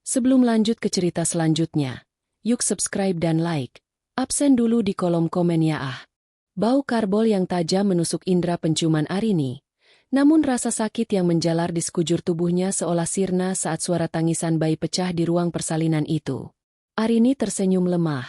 Sebelum lanjut ke cerita selanjutnya, yuk subscribe dan like. Absen dulu di kolom komen ya ah. Bau karbol yang tajam menusuk indera penciuman Arini. Namun rasa sakit yang menjalar di sekujur tubuhnya seolah sirna saat suara tangisan bayi pecah di ruang persalinan itu. Arini tersenyum lemah.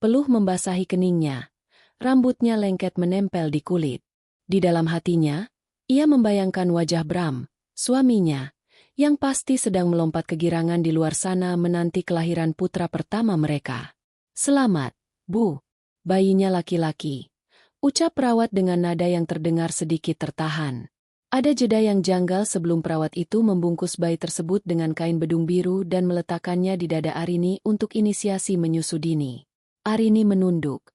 Peluh membasahi keningnya. Rambutnya lengket menempel di kulit. Di dalam hatinya, ia membayangkan wajah Bram, suaminya, yang pasti sedang melompat kegirangan di luar sana menanti kelahiran putra pertama mereka. "Selamat, Bu. Bayinya laki-laki," ucap perawat dengan nada yang terdengar sedikit tertahan. Ada jeda yang janggal sebelum perawat itu membungkus bayi tersebut dengan kain bedung biru dan meletakkannya di dada Arini untuk inisiasi menyusu dini. Arini menunduk.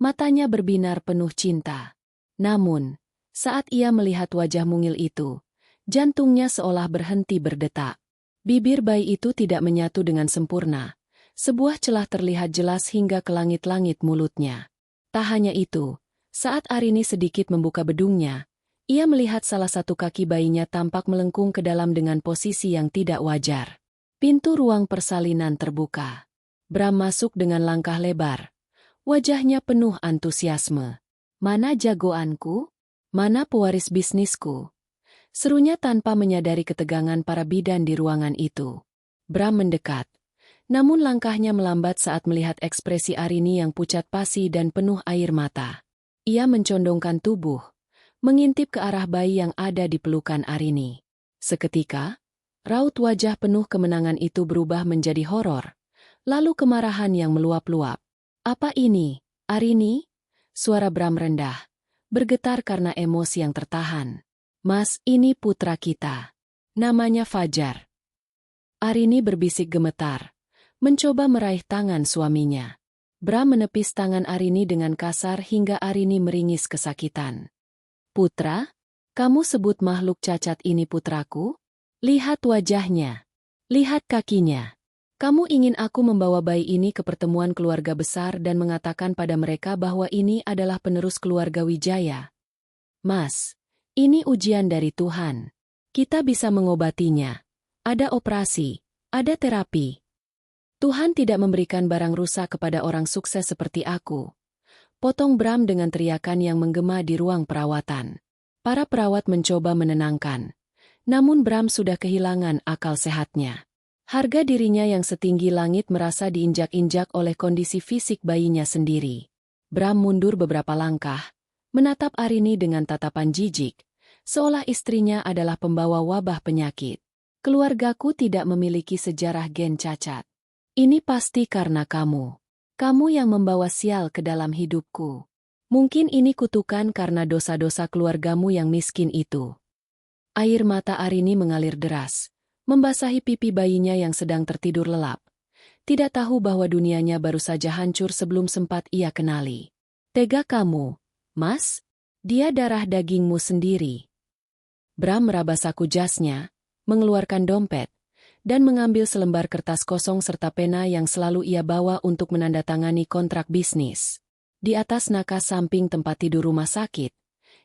Matanya berbinar penuh cinta. Namun, saat ia melihat wajah mungil itu, jantungnya seolah berhenti berdetak. Bibir bayi itu tidak menyatu dengan sempurna. Sebuah celah terlihat jelas hingga ke langit-langit mulutnya. Tak hanya itu, saat Arini sedikit membuka bedungnya, ia melihat salah satu kaki bayinya tampak melengkung ke dalam dengan posisi yang tidak wajar. Pintu ruang persalinan terbuka. Bram masuk dengan langkah lebar. Wajahnya penuh antusiasme. "Mana jagoanku? Mana pewaris bisnisku?" serunya tanpa menyadari ketegangan para bidan di ruangan itu. Bram mendekat. Namun langkahnya melambat saat melihat ekspresi Arini yang pucat pasi dan penuh air mata. Ia mencondongkan tubuh, mengintip ke arah bayi yang ada di pelukan Arini. Seketika, raut wajah penuh kemenangan itu berubah menjadi horor, lalu kemarahan yang meluap-luap. "Apa ini, Arini?" Suara Bram rendah, bergetar karena emosi yang tertahan. "Mas, ini putra kita. Namanya Fajar." Arini berbisik gemetar, mencoba meraih tangan suaminya. Bram menepis tangan Arini dengan kasar hingga Arini meringis kesakitan. "Putra? Kamu sebut makhluk cacat ini putraku? Lihat wajahnya. Lihat kakinya. Kamu ingin aku membawa bayi ini ke pertemuan keluarga besar dan mengatakan pada mereka bahwa ini adalah penerus keluarga Wijaya? Mas, ini ujian dari Tuhan. Kita bisa mengobatinya. Ada operasi, ada terapi. Tuhan tidak memberikan barang rusak kepada orang sukses seperti aku." Potong Bram dengan teriakan yang menggema di ruang perawatan. Para perawat mencoba menenangkan. Namun Bram sudah kehilangan akal sehatnya. Harga dirinya yang setinggi langit merasa diinjak-injak oleh kondisi fisik bayinya sendiri. Bram mundur beberapa langkah, menatap Arini dengan tatapan jijik, seolah istrinya adalah pembawa wabah penyakit. "Keluargaku tidak memiliki sejarah gen cacat. Ini pasti karena kamu. Kamu yang membawa sial ke dalam hidupku. Mungkin ini kutukan karena dosa-dosa keluargamu yang miskin itu." Air mata Arini mengalir deras, membasahi pipi bayinya yang sedang tertidur lelap. Tidak tahu bahwa dunianya baru saja hancur sebelum sempat ia kenali. "Tega kamu, Mas? Dia darah dagingmu sendiri." Bram meraba saku jasnya, mengeluarkan dompet, dan mengambil selembar kertas kosong serta pena yang selalu ia bawa untuk menandatangani kontrak bisnis. Di atas nakas samping tempat tidur rumah sakit,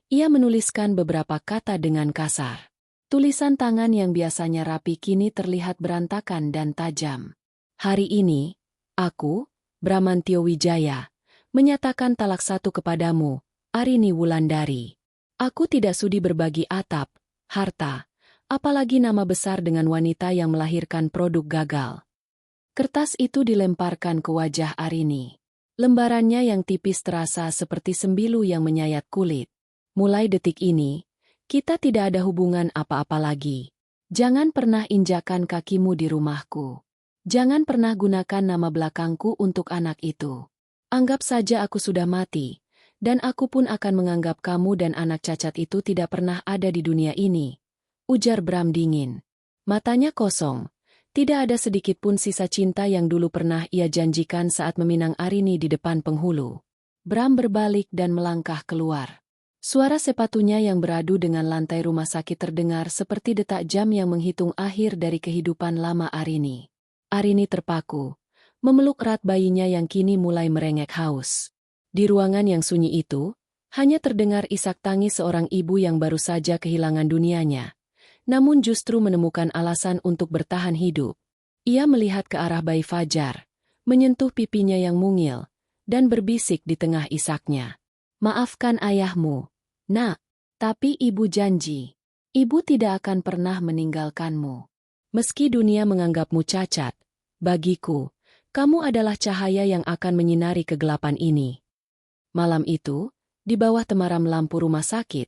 ia menuliskan beberapa kata dengan kasar. Tulisan tangan yang biasanya rapi kini terlihat berantakan dan tajam. "Hari ini, aku, Bramantio Wijaya, menyatakan talak satu kepadamu, Arini Wulandari. Aku tidak sudi berbagi atap, harta, apalagi nama besar dengan wanita yang melahirkan produk gagal." Kertas itu dilemparkan ke wajah Arini. Lembarannya yang tipis terasa seperti sembilu yang menyayat kulit. "Mulai detik ini, kita tidak ada hubungan apa-apa lagi. Jangan pernah injakan kakimu di rumahku. Jangan pernah gunakan nama belakangku untuk anak itu. Anggap saja aku sudah mati, dan aku pun akan menganggap kamu dan anak cacat itu tidak pernah ada di dunia ini," ujar Bram dingin. Matanya kosong. Tidak ada sedikit pun sisa cinta yang dulu pernah ia janjikan saat meminang Arini di depan penghulu. Bram berbalik dan melangkah keluar. Suara sepatunya yang beradu dengan lantai rumah sakit terdengar seperti detak jam yang menghitung akhir dari kehidupan lama Arini. Arini terpaku, memeluk erat bayinya yang kini mulai merengek haus. Di ruangan yang sunyi itu, hanya terdengar isak tangis seorang ibu yang baru saja kehilangan dunianya, namun justru menemukan alasan untuk bertahan hidup. Ia melihat ke arah bayi Fajar, menyentuh pipinya yang mungil, dan berbisik di tengah isaknya. Maafkan ayahmu, nak, tapi ibu janji, ibu tidak akan pernah meninggalkanmu. Meski dunia menganggapmu cacat, bagiku, kamu adalah cahaya yang akan menyinari kegelapan ini. Malam itu, di bawah temaram lampu rumah sakit,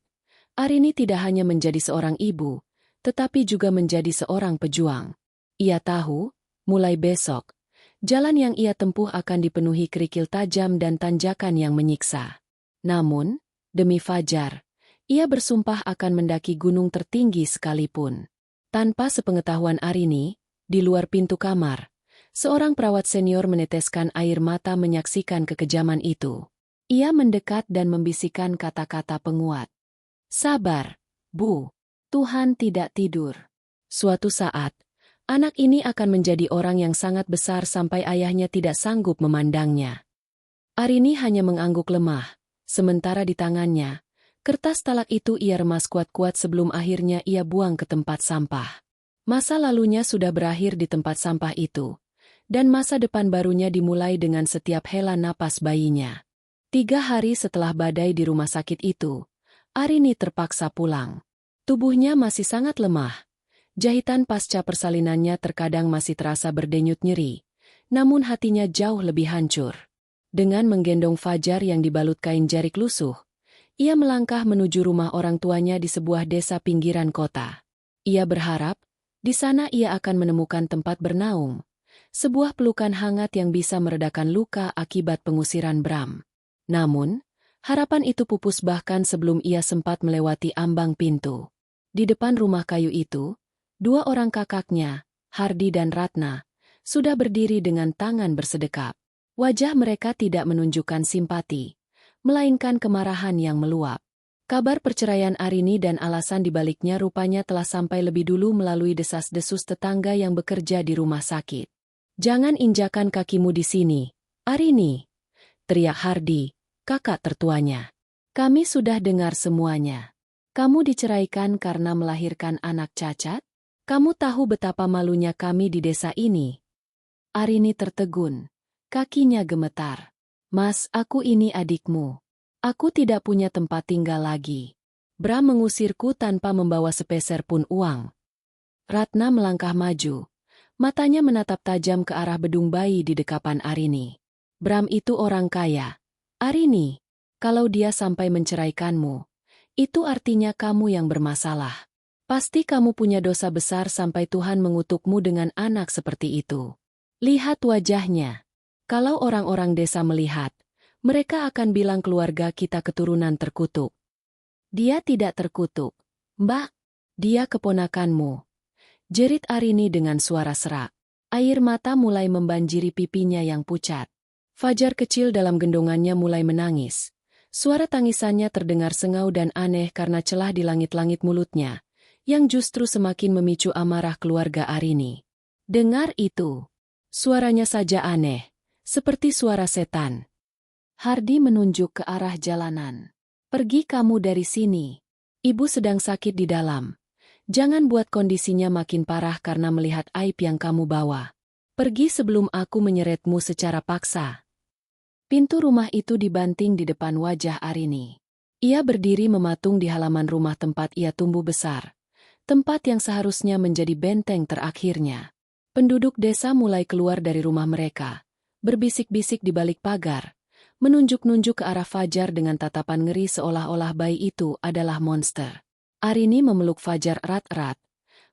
Arini tidak hanya menjadi seorang ibu, tetapi juga menjadi seorang pejuang. Ia tahu, mulai besok, jalan yang ia tempuh akan dipenuhi kerikil tajam dan tanjakan yang menyiksa. Namun, demi Fajar, ia bersumpah akan mendaki gunung tertinggi sekalipun. Tanpa sepengetahuan Arini, di luar pintu kamar, seorang perawat senior meneteskan air mata menyaksikan kekejaman itu. Ia mendekat dan membisikkan kata-kata penguat. Sabar, Bu. Tuhan tidak tidur. Suatu saat, anak ini akan menjadi orang yang sangat besar sampai ayahnya tidak sanggup memandangnya. Arini hanya mengangguk lemah, sementara di tangannya, kertas talak itu ia remas kuat-kuat sebelum akhirnya ia buang ke tempat sampah. Masa lalunya sudah berakhir di tempat sampah itu, dan masa depan barunya dimulai dengan setiap hela napas bayinya. 3 hari setelah badai di rumah sakit itu, Arini terpaksa pulang. Tubuhnya masih sangat lemah. Jahitan pasca persalinannya terkadang masih terasa berdenyut nyeri, namun hatinya jauh lebih hancur. Dengan menggendong Fajar yang dibalut kain jarik lusuh, ia melangkah menuju rumah orang tuanya di sebuah desa pinggiran kota. Ia berharap, di sana ia akan menemukan tempat bernaung, sebuah pelukan hangat yang bisa meredakan luka akibat pengusiran Bram. Namun, harapan itu pupus bahkan sebelum ia sempat melewati ambang pintu. Di depan rumah kayu itu, 2 orang kakaknya, Hardi dan Ratna, sudah berdiri dengan tangan bersedekap. Wajah mereka tidak menunjukkan simpati, melainkan kemarahan yang meluap. Kabar perceraian Arini dan alasan dibaliknya rupanya telah sampai lebih dulu melalui desas-desus tetangga yang bekerja di rumah sakit. "Jangan injakan kakimu di sini, Arini," teriak Hardi, kakak tertuanya. "Kami sudah dengar semuanya. Kamu diceraikan karena melahirkan anak cacat? Kamu tahu betapa malunya kami di desa ini." Arini tertegun. Kakinya gemetar. "Mas, aku ini adikmu. Aku tidak punya tempat tinggal lagi. Bram mengusirku tanpa membawa sepeser pun uang." Ratna melangkah maju. Matanya menatap tajam ke arah bedung bayi di dekapan Arini. "Bram itu orang kaya. Arini, kalau dia sampai menceraikanmu, itu artinya kamu yang bermasalah. Pasti kamu punya dosa besar sampai Tuhan mengutukmu dengan anak seperti itu. Lihat wajahnya. Kalau orang-orang desa melihat, mereka akan bilang keluarga kita keturunan terkutuk." "Dia tidak terkutuk, Mbak. Dia keponakanmu," jerit Arini dengan suara serak. Air mata mulai membanjiri pipinya yang pucat. Fajar kecil dalam gendongannya mulai menangis. Suara tangisannya terdengar sengau dan aneh karena celah di langit-langit mulutnya, yang justru semakin memicu amarah keluarga Arini. "Dengar itu. Suaranya saja aneh, seperti suara setan." Hardi menunjuk ke arah jalanan. "Pergi kamu dari sini. Ibu sedang sakit di dalam. Jangan buat kondisinya makin parah karena melihat aib yang kamu bawa. Pergi sebelum aku menyeretmu secara paksa." Pintu rumah itu dibanting di depan wajah Arini. Ia berdiri mematung di halaman rumah tempat ia tumbuh besar, tempat yang seharusnya menjadi benteng terakhirnya. Penduduk desa mulai keluar dari rumah mereka, berbisik-bisik di balik pagar, menunjuk-nunjuk ke arah Fajar dengan tatapan ngeri seolah-olah bayi itu adalah monster. Arini memeluk Fajar erat-erat,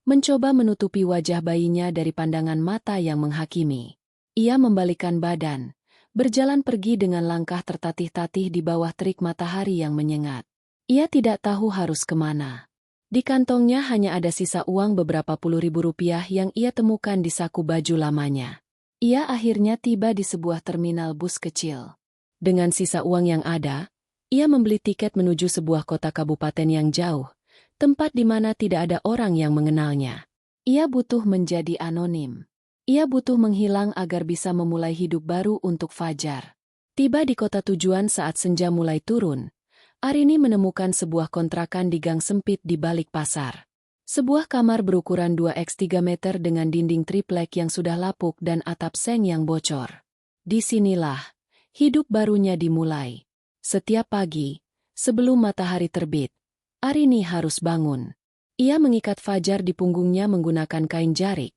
mencoba menutupi wajah bayinya dari pandangan mata yang menghakimi. Ia membalikkan badan, berjalan pergi dengan langkah tertatih-tatih di bawah terik matahari yang menyengat. Ia tidak tahu harus kemana. Di kantongnya hanya ada sisa uang beberapa puluh ribu rupiah yang ia temukan di saku baju lamanya. Ia akhirnya tiba di sebuah terminal bus kecil. Dengan sisa uang yang ada, ia membeli tiket menuju sebuah kota kabupaten yang jauh, tempat di mana tidak ada orang yang mengenalnya. Ia butuh menjadi anonim. Ia butuh menghilang agar bisa memulai hidup baru untuk Fajar. Tiba di kota tujuan saat senja mulai turun, Arini menemukan sebuah kontrakan di gang sempit di balik pasar. Sebuah kamar berukuran 2x3 meter dengan dinding triplek yang sudah lapuk dan atap seng yang bocor. Disinilah hidup barunya dimulai. Setiap pagi, sebelum matahari terbit, Arini harus bangun. Ia mengikat Fajar di punggungnya menggunakan kain jarik,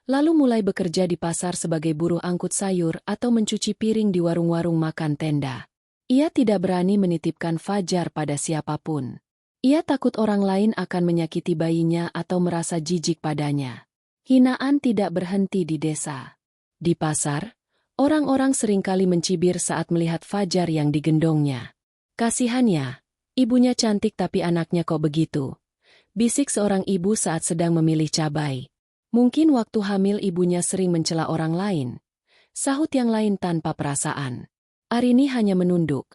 lalu mulai bekerja di pasar sebagai buruh angkut sayur atau mencuci piring di warung-warung makan tenda. Ia tidak berani menitipkan Fajar pada siapapun. Ia takut orang lain akan menyakiti bayinya atau merasa jijik padanya. Hinaan tidak berhenti di desa. Di pasar, orang-orang seringkali mencibir saat melihat Fajar yang digendongnya. Kasihannya, ibunya cantik tapi anaknya kok begitu. Bisik seorang ibu saat sedang memilih cabai. Mungkin waktu hamil ibunya sering mencela orang lain. Sahut yang lain tanpa perasaan. Arini hanya menunduk.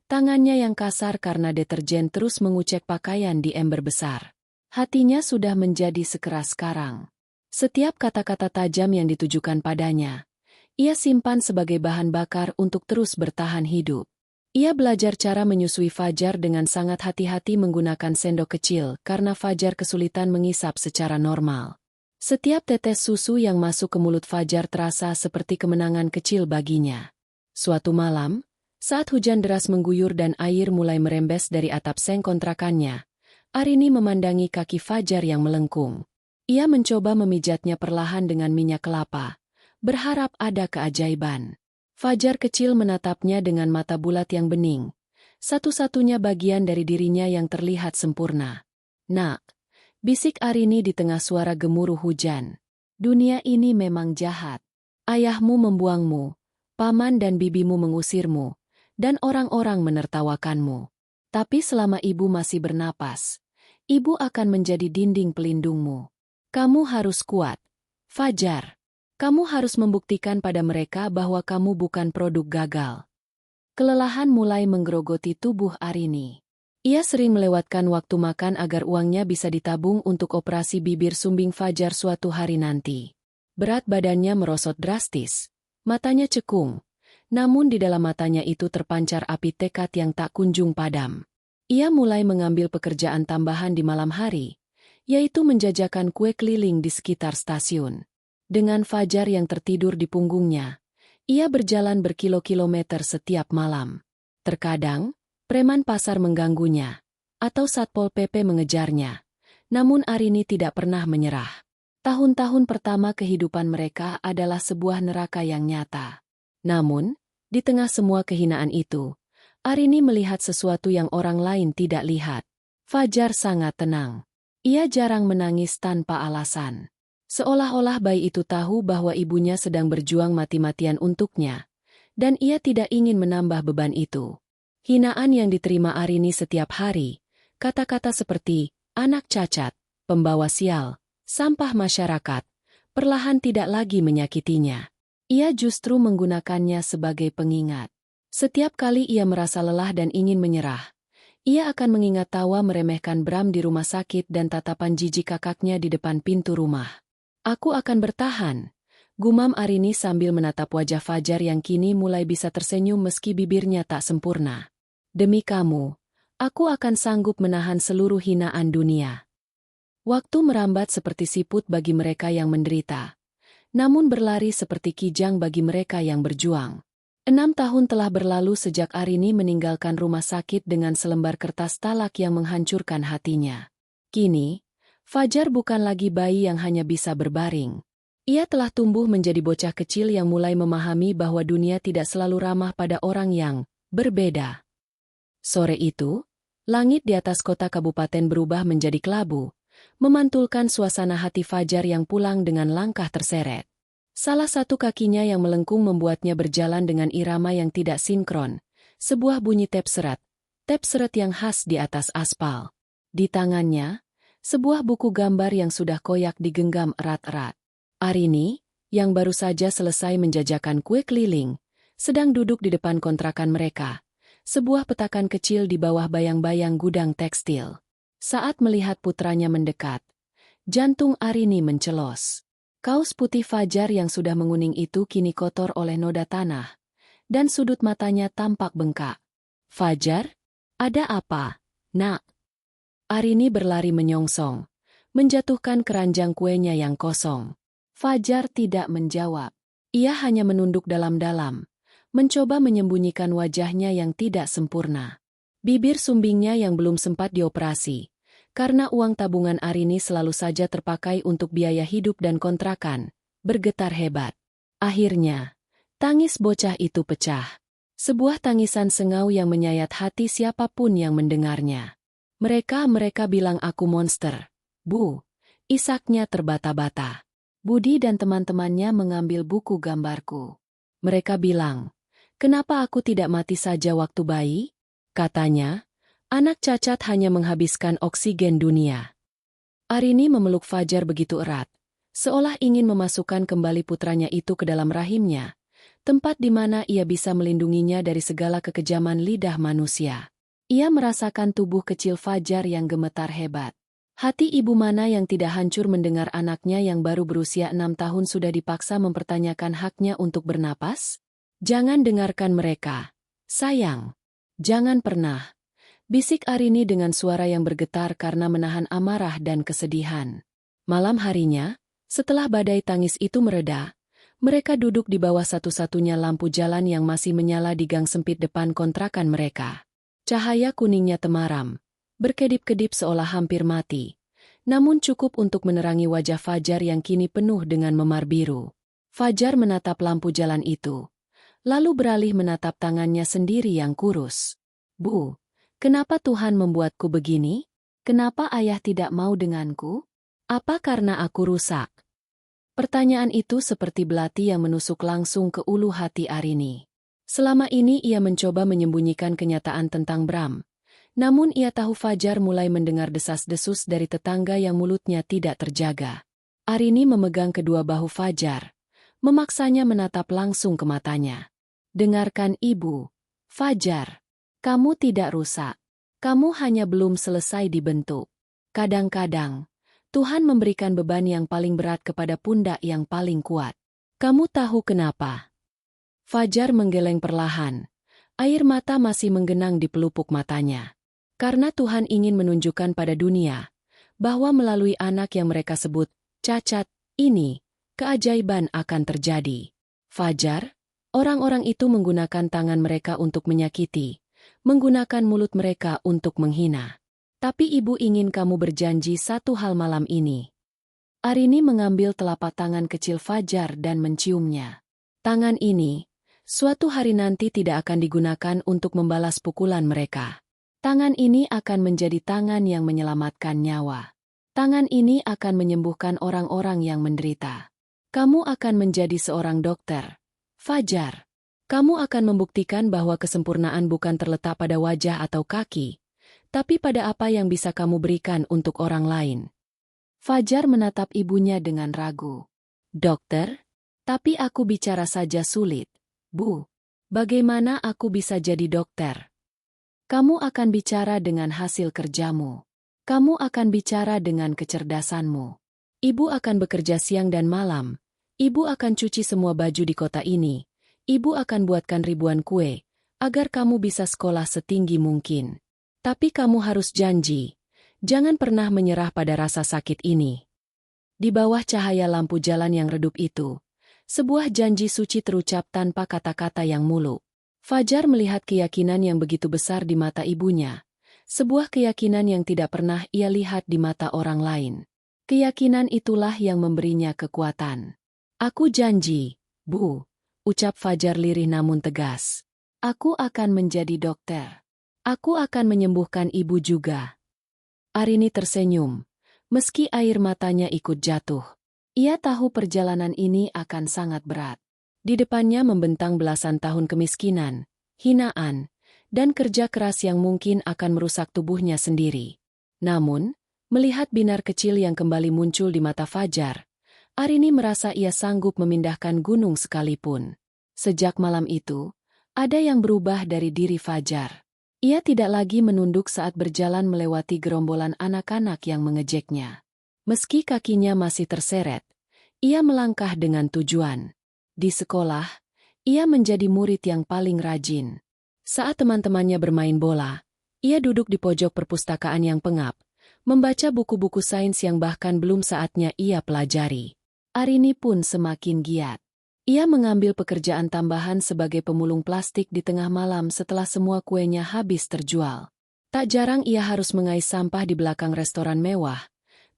Tangannya yang kasar karena deterjen terus mengucek pakaian di ember besar. Hatinya sudah menjadi sekeras karang. Setiap kata-kata tajam yang ditujukan padanya, ia simpan sebagai bahan bakar untuk terus bertahan hidup. Ia belajar cara menyusui Fajar dengan sangat hati-hati menggunakan sendok kecil karena Fajar kesulitan mengisap secara normal. Setiap tetes susu yang masuk ke mulut Fajar terasa seperti kemenangan kecil baginya. Suatu malam, saat hujan deras mengguyur dan air mulai merembes dari atap seng kontrakannya, Arini memandangi kaki Fajar yang melengkung. Ia mencoba memijatnya perlahan dengan minyak kelapa, berharap ada keajaiban. Fajar kecil menatapnya dengan mata bulat yang bening, satu-satunya bagian dari dirinya yang terlihat sempurna. "Nak," bisik Arini di tengah suara gemuruh hujan. "Dunia ini memang jahat. Ayahmu membuangmu, paman dan bibimu mengusirmu, dan orang-orang menertawakanmu. Tapi selama ibu masih bernapas, ibu akan menjadi dinding pelindungmu. Kamu harus kuat, Fajar. Kamu harus membuktikan pada mereka bahwa kamu bukan produk gagal." Kelelahan mulai menggerogoti tubuh Arini. Ia sering melewatkan waktu makan agar uangnya bisa ditabung untuk operasi bibir sumbing Fajar suatu hari nanti. Berat badannya merosot drastis. Matanya cekung. Namun di dalam matanya itu terpancar api tekad yang tak kunjung padam. Ia mulai mengambil pekerjaan tambahan di malam hari, yaitu menjajakan kue keliling di sekitar stasiun. Dengan Fajar yang tertidur di punggungnya, ia berjalan berkilo-kilometer setiap malam. Terkadang, preman pasar mengganggunya, atau Satpol PP mengejarnya. Namun Arini tidak pernah menyerah. Tahun-tahun pertama kehidupan mereka adalah sebuah neraka yang nyata. Namun, di tengah semua kehinaan itu, Arini melihat sesuatu yang orang lain tidak lihat. Fajar sangat tenang. Ia jarang menangis tanpa alasan. Seolah-olah bayi itu tahu bahwa ibunya sedang berjuang mati-matian untuknya, dan ia tidak ingin menambah beban itu. Hinaan yang diterima Arini setiap hari, kata-kata seperti anak cacat, pembawa sial, sampah masyarakat, perlahan tidak lagi menyakitinya. Ia justru menggunakannya sebagai pengingat. Setiap kali ia merasa lelah dan ingin menyerah, ia akan mengingat tawa meremehkan Bram di rumah sakit dan tatapan jijik kakaknya di depan pintu rumah. "Aku akan bertahan," gumam Arini sambil menatap wajah Fajar yang kini mulai bisa tersenyum meski bibirnya tak sempurna. "Demi kamu, aku akan sanggup menahan seluruh hinaan dunia." Waktu merambat seperti siput bagi mereka yang menderita, namun berlari seperti kijang bagi mereka yang berjuang. 6 tahun telah berlalu sejak Arini meninggalkan rumah sakit dengan selembar kertas talak yang menghancurkan hatinya. Kini, Fajar bukan lagi bayi yang hanya bisa berbaring. Ia telah tumbuh menjadi bocah kecil yang mulai memahami bahwa dunia tidak selalu ramah pada orang yang berbeda. Sore itu, langit di atas kota kabupaten berubah menjadi kelabu, memantulkan suasana hati Fajar yang pulang dengan langkah terseret. Salah satu kakinya yang melengkung membuatnya berjalan dengan irama yang tidak sinkron, sebuah bunyi tep seret yang khas di atas aspal. Di tangannya, sebuah buku gambar yang sudah koyak digenggam erat-erat. Arini, yang baru saja selesai menjajakan kue keliling, sedang duduk di depan kontrakan mereka, sebuah petakan kecil di bawah bayang-bayang gudang tekstil. Saat melihat putranya mendekat, jantung Arini mencelos. Kaos putih Fajar yang sudah menguning itu kini kotor oleh noda tanah, dan sudut matanya tampak bengkak. "Fajar, ada apa, Nak?" Arini berlari menyongsong, menjatuhkan keranjang kuenya yang kosong. Fajar tidak menjawab. Ia hanya menunduk dalam-dalam, mencoba menyembunyikan wajahnya yang tidak sempurna. Bibir sumbingnya yang belum sempat dioperasi, karena uang tabungan Arini selalu saja terpakai untuk biaya hidup dan kontrakan, bergetar hebat. Akhirnya, tangis bocah itu pecah. Sebuah tangisan sengau yang menyayat hati siapapun yang mendengarnya. Mereka bilang aku monster. Bu, isaknya terbata-bata. Budi dan teman-temannya mengambil buku gambarku. Mereka bilang, kenapa aku tidak mati saja waktu bayi? Katanya, anak cacat hanya menghabiskan oksigen dunia. Arini memeluk Fajar begitu erat, seolah ingin memasukkan kembali putranya itu ke dalam rahimnya, tempat di mana ia bisa melindunginya dari segala kekejaman lidah manusia. Ia merasakan tubuh kecil Fajar yang gemetar hebat. Hati ibu mana yang tidak hancur mendengar anaknya yang baru berusia 6 tahun sudah dipaksa mempertanyakan haknya untuk bernapas? Jangan dengarkan mereka. Sayang. Jangan pernah. Bisik Arini dengan suara yang bergetar karena menahan amarah dan kesedihan. Malam harinya, setelah badai tangis itu mereda, mereka duduk di bawah satu-satunya lampu jalan yang masih menyala di gang sempit depan kontrakan mereka. Cahaya kuningnya temaram, berkedip-kedip seolah hampir mati, namun cukup untuk menerangi wajah Fajar yang kini penuh dengan memar biru. Fajar menatap lampu jalan itu, lalu beralih menatap tangannya sendiri yang kurus. Bu, kenapa Tuhan membuatku begini? Kenapa ayah tidak mau denganku? Apa karena aku rusak? Pertanyaan itu seperti belati yang menusuk langsung ke ulu hati Arini. Selama ini ia mencoba menyembunyikan kenyataan tentang Bram. Namun ia tahu Fajar mulai mendengar desas-desus dari tetangga yang mulutnya tidak terjaga. Arini memegang kedua bahu Fajar, memaksanya menatap langsung ke matanya. Dengarkan ibu, Fajar. Kamu tidak rusak. Kamu hanya belum selesai dibentuk. Kadang-kadang, Tuhan memberikan beban yang paling berat kepada pundak yang paling kuat. Kamu tahu kenapa? Fajar menggeleng perlahan. Air mata masih menggenang di pelupuk matanya. Karena Tuhan ingin menunjukkan pada dunia bahwa melalui anak yang mereka sebut cacat ini, keajaiban akan terjadi. Fajar, orang-orang itu menggunakan tangan mereka untuk menyakiti, menggunakan mulut mereka untuk menghina. Tapi ibu ingin kamu berjanji satu hal malam ini. Arini mengambil telapak tangan kecil Fajar dan menciumnya. Tangan ini, suatu hari nanti tidak akan digunakan untuk membalas pukulan mereka. Tangan ini akan menjadi tangan yang menyelamatkan nyawa. Tangan ini akan menyembuhkan orang-orang yang menderita. Kamu akan menjadi seorang dokter. Fajar, kamu akan membuktikan bahwa kesempurnaan bukan terletak pada wajah atau kaki, tapi pada apa yang bisa kamu berikan untuk orang lain. Fajar menatap ibunya dengan ragu. Dokter? Tapi aku bicara saja sulit. Bu, bagaimana aku bisa jadi dokter? Kamu akan bicara dengan hasil kerjamu. Kamu akan bicara dengan kecerdasanmu. Ibu akan bekerja siang dan malam. Ibu akan cuci semua baju di kota ini. Ibu akan buatkan ribuan kue, agar kamu bisa sekolah setinggi mungkin. Tapi kamu harus janji, jangan pernah menyerah pada rasa sakit ini. Di bawah cahaya lampu jalan yang redup itu, sebuah janji suci terucap tanpa kata-kata yang muluk. Fajar melihat keyakinan yang begitu besar di mata ibunya, sebuah keyakinan yang tidak pernah ia lihat di mata orang lain. Keyakinan itulah yang memberinya kekuatan. Aku janji, Bu, ucap Fajar lirih namun tegas. Aku akan menjadi dokter. Aku akan menyembuhkan ibu juga. Arini tersenyum, meski air matanya ikut jatuh. Ia tahu perjalanan ini akan sangat berat. Di depannya membentang belasan tahun kemiskinan, hinaan, dan kerja keras yang mungkin akan merusak tubuhnya sendiri. Namun, melihat binar kecil yang kembali muncul di mata Fajar, Arini merasa ia sanggup memindahkan gunung sekalipun. Sejak malam itu, ada yang berubah dari diri Fajar. Ia tidak lagi menunduk saat berjalan melewati gerombolan anak-anak yang mengejeknya. Meski kakinya masih terseret, ia melangkah dengan tujuan. Di sekolah, ia menjadi murid yang paling rajin. Saat teman-temannya bermain bola, ia duduk di pojok perpustakaan yang pengap, membaca buku-buku sains yang bahkan belum saatnya ia pelajari. Arini pun semakin giat. Ia mengambil pekerjaan tambahan sebagai pemulung plastik di tengah malam setelah semua kuenya habis terjual. Tak jarang ia harus mengais sampah di belakang restoran mewah,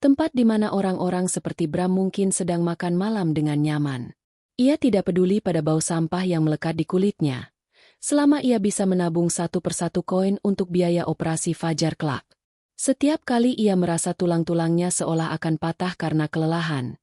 tempat di mana orang-orang seperti Bram mungkin sedang makan malam dengan nyaman. Ia tidak peduli pada bau sampah yang melekat di kulitnya, selama ia bisa menabung satu persatu koin untuk biaya operasi Fajar kelak. Setiap kali ia merasa tulang-tulangnya seolah akan patah karena kelelahan,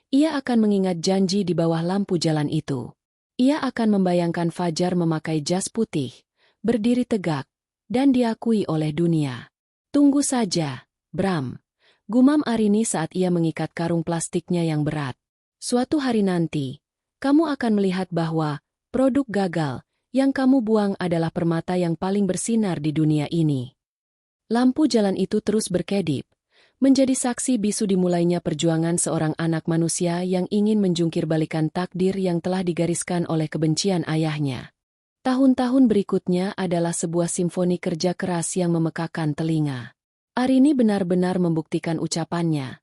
ia akan mengingat janji di bawah lampu jalan itu. Ia akan membayangkan Fajar memakai jas putih, berdiri tegak, dan diakui oleh dunia. Tunggu saja, Bram, gumam Arini saat ia mengikat karung plastiknya yang berat. Suatu hari nanti, kamu akan melihat bahwa produk gagal yang kamu buang adalah permata yang paling bersinar di dunia ini. Lampu jalan itu terus berkedip, menjadi saksi bisu dimulainya perjuangan seorang anak manusia yang ingin menjungkir balikan takdir yang telah digariskan oleh kebencian ayahnya. Tahun-tahun berikutnya adalah sebuah simfoni kerja keras yang memekakan telinga. Arini benar-benar membuktikan ucapannya.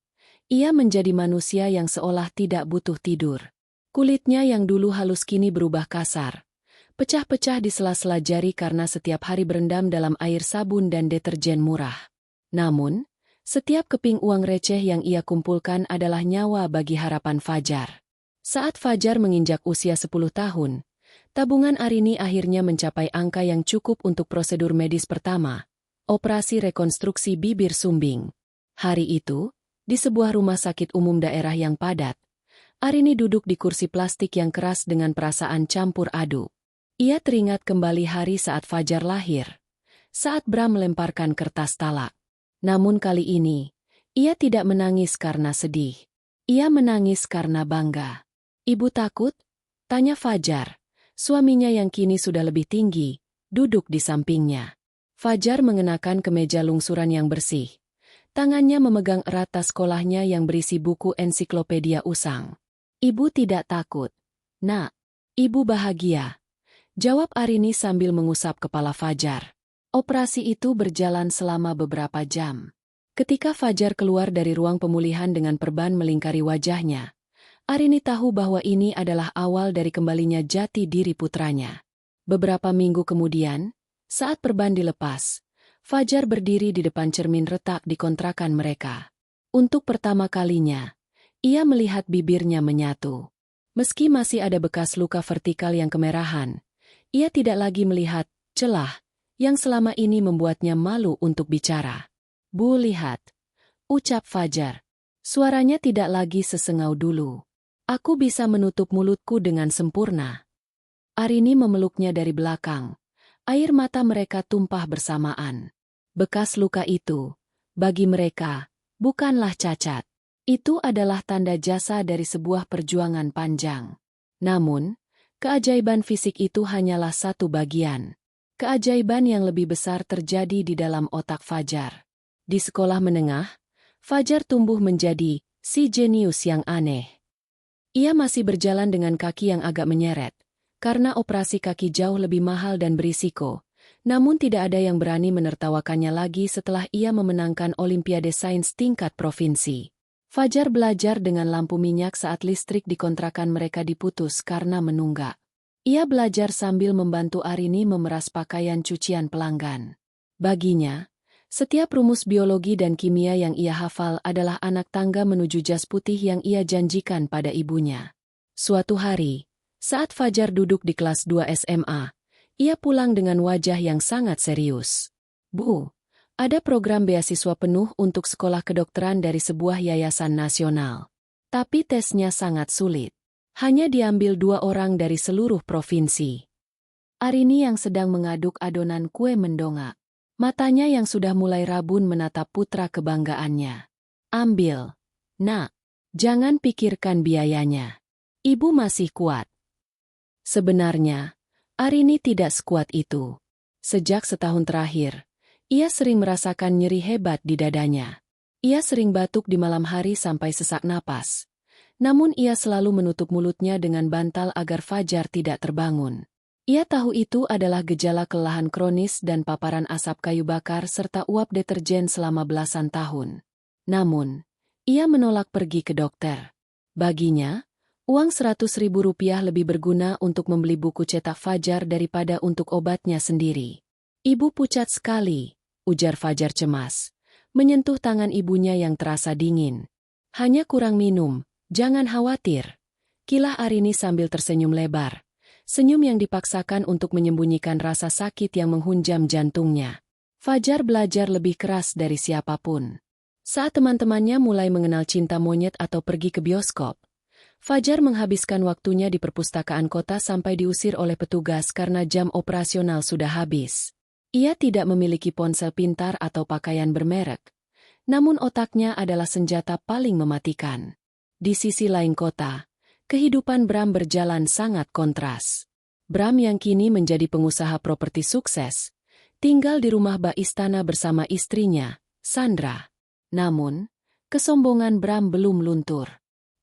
Ia menjadi manusia yang seolah tidak butuh tidur. Kulitnya yang dulu halus kini berubah kasar, pecah-pecah di sela-sela jari karena setiap hari berendam dalam air sabun dan deterjen murah. Namun, setiap keping uang receh yang ia kumpulkan adalah nyawa bagi harapan Fajar. Saat Fajar menginjak usia 10 tahun, tabungan Arini akhirnya mencapai angka yang cukup untuk prosedur medis pertama, operasi rekonstruksi bibir sumbing. Hari itu, di sebuah rumah sakit umum daerah yang padat, Arini duduk di kursi plastik yang keras dengan perasaan campur aduk. Ia teringat kembali hari saat Fajar lahir, saat Bram melemparkan kertas talak. Namun kali ini, ia tidak menangis karena sedih. Ia menangis karena bangga. Ibu takut? Tanya Fajar, suaminya yang kini sudah lebih tinggi, duduk di sampingnya. Fajar mengenakan kemeja lungsuran yang bersih. Tangannya memegang erat tas sekolahnya yang berisi buku ensiklopedia usang. Ibu tidak takut. Nak, ibu bahagia. Jawab Arini sambil mengusap kepala Fajar. Operasi itu berjalan selama beberapa jam. Ketika Fajar keluar dari ruang pemulihan dengan perban melingkari wajahnya, Arini tahu bahwa ini adalah awal dari kembalinya jati diri putranya. Beberapa minggu kemudian, saat perban dilepas, Fajar berdiri di depan cermin retak di kontrakan mereka. Untuk pertama kalinya, ia melihat bibirnya menyatu. Meski masih ada bekas luka vertikal yang kemerahan, ia tidak lagi melihat celah yang selama ini membuatnya malu untuk bicara. Bu, lihat, ucap Fajar. Suaranya tidak lagi sesengau dulu. Aku bisa menutup mulutku dengan sempurna. Arini memeluknya dari belakang. Air mata mereka tumpah bersamaan. Bekas luka itu, bagi mereka, bukanlah cacat. Itu adalah tanda jasa dari sebuah perjuangan panjang. Namun, keajaiban fisik itu hanyalah satu bagian. Keajaiban yang lebih besar terjadi di dalam otak Fajar. Di sekolah menengah, Fajar tumbuh menjadi si jenius yang aneh. Ia masih berjalan dengan kaki yang agak menyeret, karena operasi kaki jauh lebih mahal dan berisiko. Namun tidak ada yang berani menertawakannya lagi setelah ia memenangkan Olimpiade Sains tingkat provinsi. Fajar belajar dengan lampu minyak saat listrik di kontrakan mereka diputus karena menunggak. Ia belajar sambil membantu Arini memeras pakaian cucian pelanggan. Baginya, setiap rumus biologi dan kimia yang ia hafal adalah anak tangga menuju jas putih yang ia janjikan pada ibunya. Suatu hari, saat Fajar duduk di kelas 2 SMA, ia pulang dengan wajah yang sangat serius. Bu, ada program beasiswa penuh untuk sekolah kedokteran dari sebuah yayasan nasional. Tapi tesnya sangat sulit. Hanya diambil 2 orang dari seluruh provinsi. Arini yang sedang mengaduk adonan kue mendongak. Matanya yang sudah mulai rabun menatap putra kebanggaannya. Ambil, nak. Jangan pikirkan biayanya. Ibu masih kuat. Sebenarnya, Arini tidak sekuat itu. Sejak setahun terakhir, ia sering merasakan nyeri hebat di dadanya. Ia sering batuk di malam hari sampai sesak napas. Namun ia selalu menutup mulutnya dengan bantal agar Fajar tidak terbangun. Ia tahu itu adalah gejala kelelahan kronis dan paparan asap kayu bakar serta uap deterjen selama belasan tahun. Namun, ia menolak pergi ke dokter. Baginya, uang Rp100.000 lebih berguna untuk membeli buku cetak Fajar daripada untuk obatnya sendiri. Ibu pucat sekali, ujar Fajar cemas, menyentuh tangan ibunya yang terasa dingin. Hanya kurang minum, jangan khawatir. Kilah Arini sambil tersenyum lebar. Senyum yang dipaksakan untuk menyembunyikan rasa sakit yang menghunjam jantungnya. Fajar belajar lebih keras dari siapapun. Saat teman-temannya mulai mengenal cinta monyet atau pergi ke bioskop, Fajar menghabiskan waktunya di perpustakaan kota sampai diusir oleh petugas karena jam operasional sudah habis. Ia tidak memiliki ponsel pintar atau pakaian bermerek, namun otaknya adalah senjata paling mematikan. Di sisi lain kota, kehidupan Bram berjalan sangat kontras. Bram yang kini menjadi pengusaha properti sukses, tinggal di rumah bak istana bersama istrinya, Sandra. Namun, kesombongan Bram belum luntur.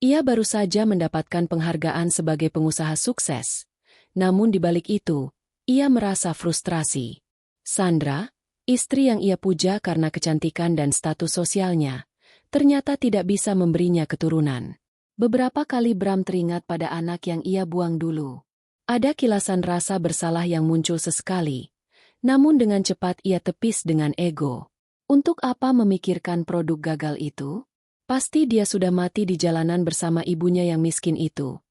Ia baru saja mendapatkan penghargaan sebagai pengusaha sukses. Namun di balik itu, ia merasa frustrasi. Sandra, istri yang ia puja karena kecantikan dan status sosialnya, ternyata tidak bisa memberinya keturunan. Beberapa kali Bram teringat pada anak yang ia buang dulu. Ada kilasan rasa bersalah yang muncul sesekali, namun dengan cepat ia tepis dengan ego. Untuk apa memikirkan produk gagal itu? Pasti dia sudah mati di jalanan bersama ibunya yang miskin itu.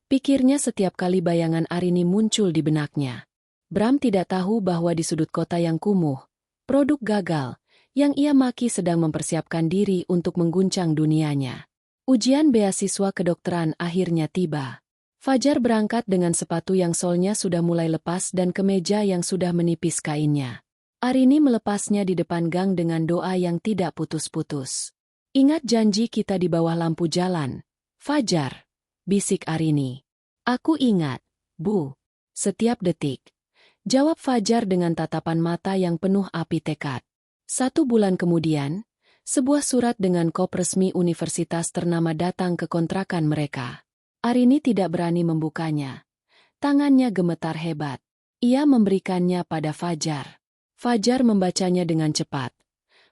Pikirnya setiap kali bayangan Arini muncul di benaknya. Bram tidak tahu bahwa di sudut kota yang kumuh, produk gagal, yang ia maki sedang mempersiapkan diri untuk mengguncang dunianya. Ujian beasiswa kedokteran akhirnya tiba. Fajar berangkat dengan sepatu yang solnya sudah mulai lepas dan kemeja yang sudah menipis kainnya. Arini melepasnya di depan gang dengan doa yang tidak putus-putus. Ingat janji kita di bawah lampu jalan, Fajar, bisik Arini. Aku ingat, Bu. Setiap detik. Jawab Fajar dengan tatapan mata yang penuh api tekad. 1 bulan kemudian, sebuah surat dengan kop resmi universitas ternama datang ke kontrakan mereka. Arini tidak berani membukanya. Tangannya gemetar hebat. Ia memberikannya pada Fajar. Fajar membacanya dengan cepat.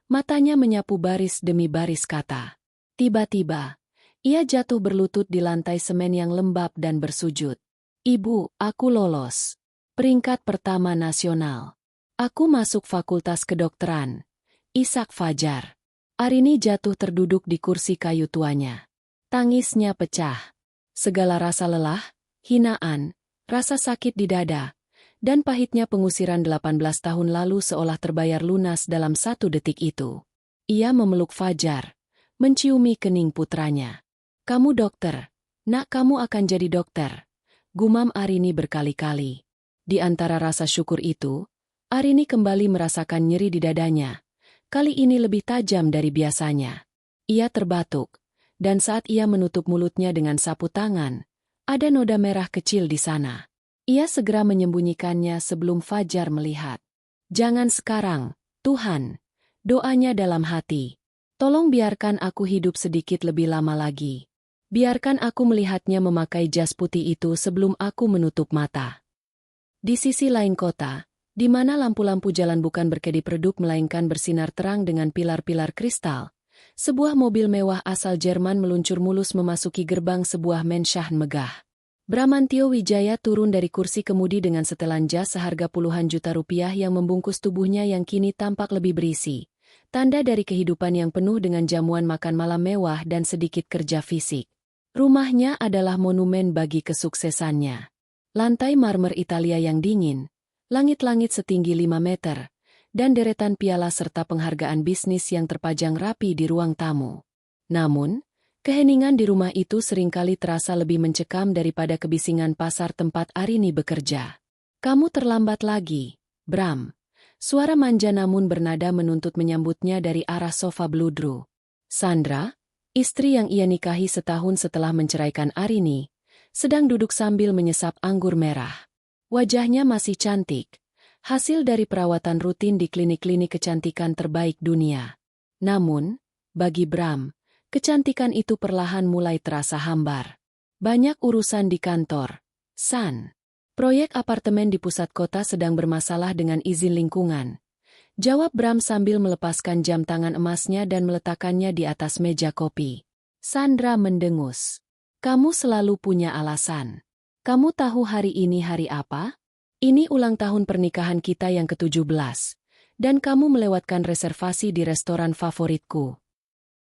Matanya menyapu baris demi baris kata. Tiba-tiba, ia jatuh berlutut di lantai semen yang lembab dan bersujud. Ibu, aku lolos. Peringkat pertama nasional. Aku masuk fakultas kedokteran. Isak Fajar. Arini jatuh terduduk di kursi kayu tuanya. Tangisnya pecah. Segala rasa lelah, hinaan, rasa sakit di dada, dan pahitnya pengusiran 18 tahun lalu seolah terbayar lunas dalam 1 detik itu. Ia memeluk Fajar, menciumi kening putranya. Kamu dokter, nak kamu akan jadi dokter, gumam Arini berkali-kali. Di antara rasa syukur itu, Arini kembali merasakan nyeri di dadanya. Kali ini lebih tajam dari biasanya. Ia terbatuk, dan saat ia menutup mulutnya dengan sapu tangan, ada noda merah kecil di sana. Ia segera menyembunyikannya sebelum Fajar melihat. Jangan sekarang, Tuhan. Doanya dalam hati. Tolong biarkan aku hidup sedikit lebih lama lagi. Biarkan aku melihatnya memakai jas putih itu sebelum aku menutup mata. Di sisi lain kota, di mana lampu-lampu jalan bukan berkedip redup melainkan bersinar terang dengan pilar-pilar kristal, sebuah mobil mewah asal Jerman meluncur mulus memasuki gerbang sebuah mensah megah. Bramantio Wijaya turun dari kursi kemudi dengan setelan jas seharga puluhan juta rupiah yang membungkus tubuhnya yang kini tampak lebih berisi. Tanda dari kehidupan yang penuh dengan jamuan makan malam mewah dan sedikit kerja fisik. Rumahnya adalah monumen bagi kesuksesannya. Lantai marmer Italia yang dingin, langit-langit setinggi 5 meter, dan deretan piala serta penghargaan bisnis yang terpajang rapi di ruang tamu. Namun, keheningan di rumah itu seringkali terasa lebih mencekam daripada kebisingan pasar tempat Arini bekerja. Kamu terlambat lagi, Bram. Suara manja namun bernada menuntut menyambutnya dari arah sofa bludru. Sandra, istri yang ia nikahi setahun setelah menceraikan Arini, sedang duduk sambil menyesap anggur merah. Wajahnya masih cantik, hasil dari perawatan rutin di klinik-klinik kecantikan terbaik dunia. Namun, bagi Bram, kecantikan itu perlahan mulai terasa hambar. Banyak urusan di kantor, San. Proyek apartemen di pusat kota sedang bermasalah dengan izin lingkungan. Jawab Bram sambil melepaskan jam tangan emasnya dan meletakkannya di atas meja kopi. Sandra mendengus. Kamu selalu punya alasan. Kamu tahu hari ini hari apa? Ini ulang tahun pernikahan kita yang ke-17. Dan kamu melewatkan reservasi di restoran favoritku.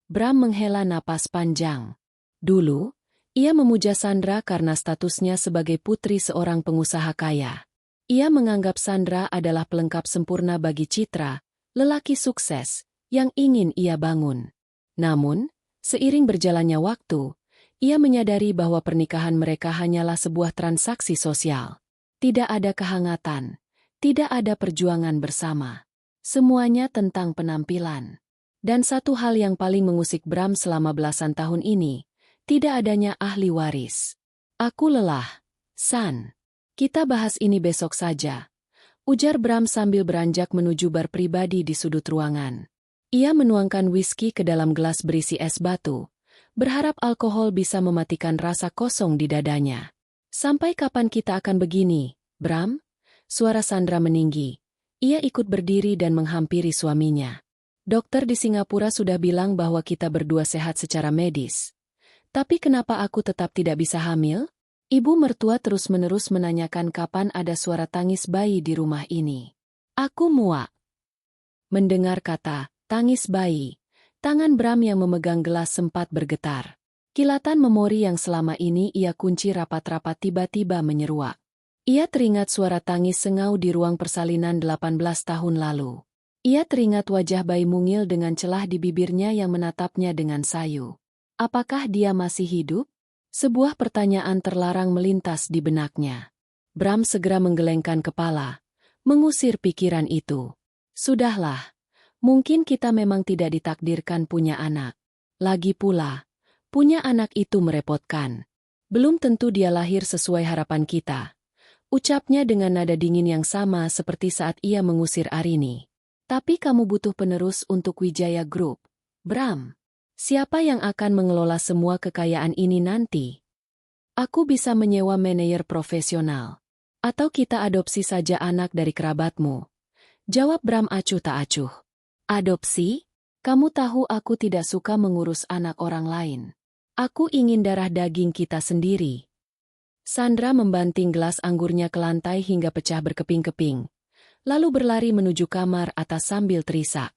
Bram menghela napas panjang. Dulu, ia memuja Sandra karena statusnya sebagai putri seorang pengusaha kaya. Ia menganggap Sandra adalah pelengkap sempurna bagi Citra, lelaki sukses, yang ingin ia bangun. Namun, seiring berjalannya waktu, ia menyadari bahwa pernikahan mereka hanyalah sebuah transaksi sosial. Tidak ada kehangatan, tidak ada perjuangan bersama. Semuanya tentang penampilan. Dan satu hal yang paling mengusik Bram selama belasan tahun ini, tidak adanya ahli waris. Aku lelah, San. Kita bahas ini besok saja. Ujar Bram sambil beranjak menuju bar pribadi di sudut ruangan. Ia menuangkan whisky ke dalam gelas berisi es batu, berharap alkohol bisa mematikan rasa kosong di dadanya. Sampai kapan kita akan begini, Bram? Suara Sandra meninggi. Ia ikut berdiri dan menghampiri suaminya. Dokter di Singapura sudah bilang bahwa kita berdua sehat secara medis. Tapi kenapa aku tetap tidak bisa hamil? Ibu mertua terus-menerus menanyakan kapan ada suara tangis bayi di rumah ini. Aku muak. Mendengar kata, tangis bayi, tangan Bram yang memegang gelas sempat bergetar. Kilatan memori yang selama ini ia kunci rapat-rapat tiba-tiba menyeruak. Ia teringat suara tangis sengau di ruang persalinan 18 tahun lalu. Ia teringat wajah bayi mungil dengan celah di bibirnya yang menatapnya dengan sayu. Apakah dia masih hidup? Sebuah pertanyaan terlarang melintas di benaknya. Bram segera menggelengkan kepala, mengusir pikiran itu. Sudahlah, mungkin kita memang tidak ditakdirkan punya anak. Lagi pula, punya anak itu merepotkan. Belum tentu dia lahir sesuai harapan kita. Ucapnya dengan nada dingin yang sama seperti saat ia mengusir Arini. Tapi kamu butuh penerus untuk Wijaya Group, Bram. Siapa yang akan mengelola semua kekayaan ini nanti? Aku bisa menyewa manajer profesional. Atau kita adopsi saja anak dari kerabatmu. Jawab Bram acuh tak acuh. Adopsi? Kamu tahu aku tidak suka mengurus anak orang lain. Aku ingin darah daging kita sendiri. Sandra membanting gelas anggurnya ke lantai hingga pecah berkeping-keping. Lalu berlari menuju kamar atas sambil terisak.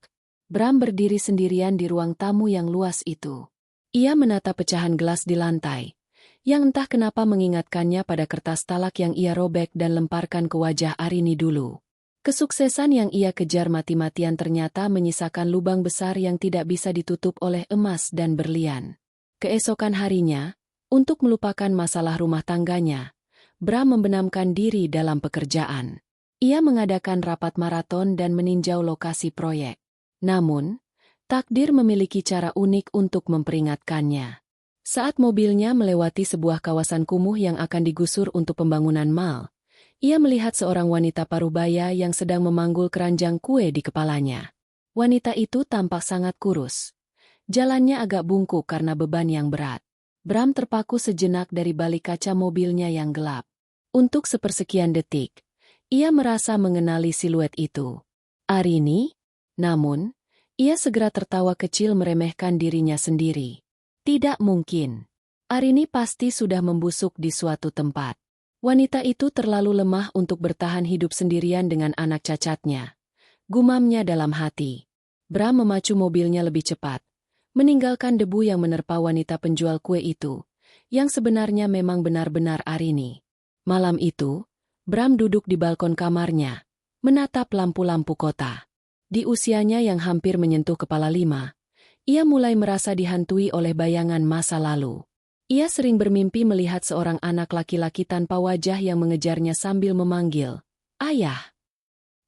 Bram berdiri sendirian di ruang tamu yang luas itu. Ia menatap pecahan gelas di lantai, yang entah kenapa mengingatkannya pada kertas talak yang ia robek dan lemparkan ke wajah Arini dulu. Kesuksesan yang ia kejar mati-matian ternyata menyisakan lubang besar yang tidak bisa ditutup oleh emas dan berlian. Keesokan harinya, untuk melupakan masalah rumah tangganya, Bram membenamkan diri dalam pekerjaan. Ia mengadakan rapat maraton dan meninjau lokasi proyek. Namun, takdir memiliki cara unik untuk memperingatkannya. Saat mobilnya melewati sebuah kawasan kumuh yang akan digusur untuk pembangunan mal, ia melihat seorang wanita parubaya yang sedang memanggul keranjang kue di kepalanya. Wanita itu tampak sangat kurus. Jalannya agak bungkuk karena beban yang berat. Bram terpaku sejenak dari balik kaca mobilnya yang gelap. Untuk sepersekian detik, ia merasa mengenali siluet itu. Arini? Namun, ia segera tertawa kecil meremehkan dirinya sendiri. Tidak mungkin. Arini pasti sudah membusuk di suatu tempat. Wanita itu terlalu lemah untuk bertahan hidup sendirian dengan anak cacatnya. Gumamnya dalam hati. Bram memacu mobilnya lebih cepat, meninggalkan debu yang menerpa wanita penjual kue itu, yang sebenarnya memang benar-benar Arini. Malam itu, Bram duduk di balkon kamarnya, menatap lampu-lampu kota. Di usianya yang hampir menyentuh kepala 5, ia mulai merasa dihantui oleh bayangan masa lalu. Ia sering bermimpi melihat seorang anak laki-laki tanpa wajah yang mengejarnya sambil memanggil, "Ayah."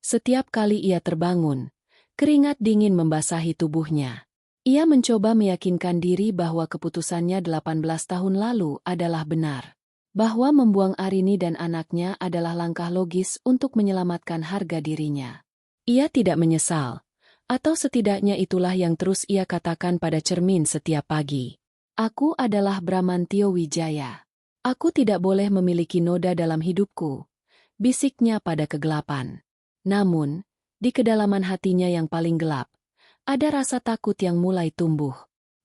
Setiap kali ia terbangun, keringat dingin membasahi tubuhnya. Ia mencoba meyakinkan diri bahwa keputusannya 18 tahun lalu adalah benar. Bahwa membuang Arini dan anaknya adalah langkah logis untuk menyelamatkan harga dirinya. Ia tidak menyesal, atau setidaknya itulah yang terus ia katakan pada cermin setiap pagi. Aku adalah Bramantio Wijaya. Aku tidak boleh memiliki noda dalam hidupku, bisiknya pada kegelapan. Namun, di kedalaman hatinya yang paling gelap, ada rasa takut yang mulai tumbuh.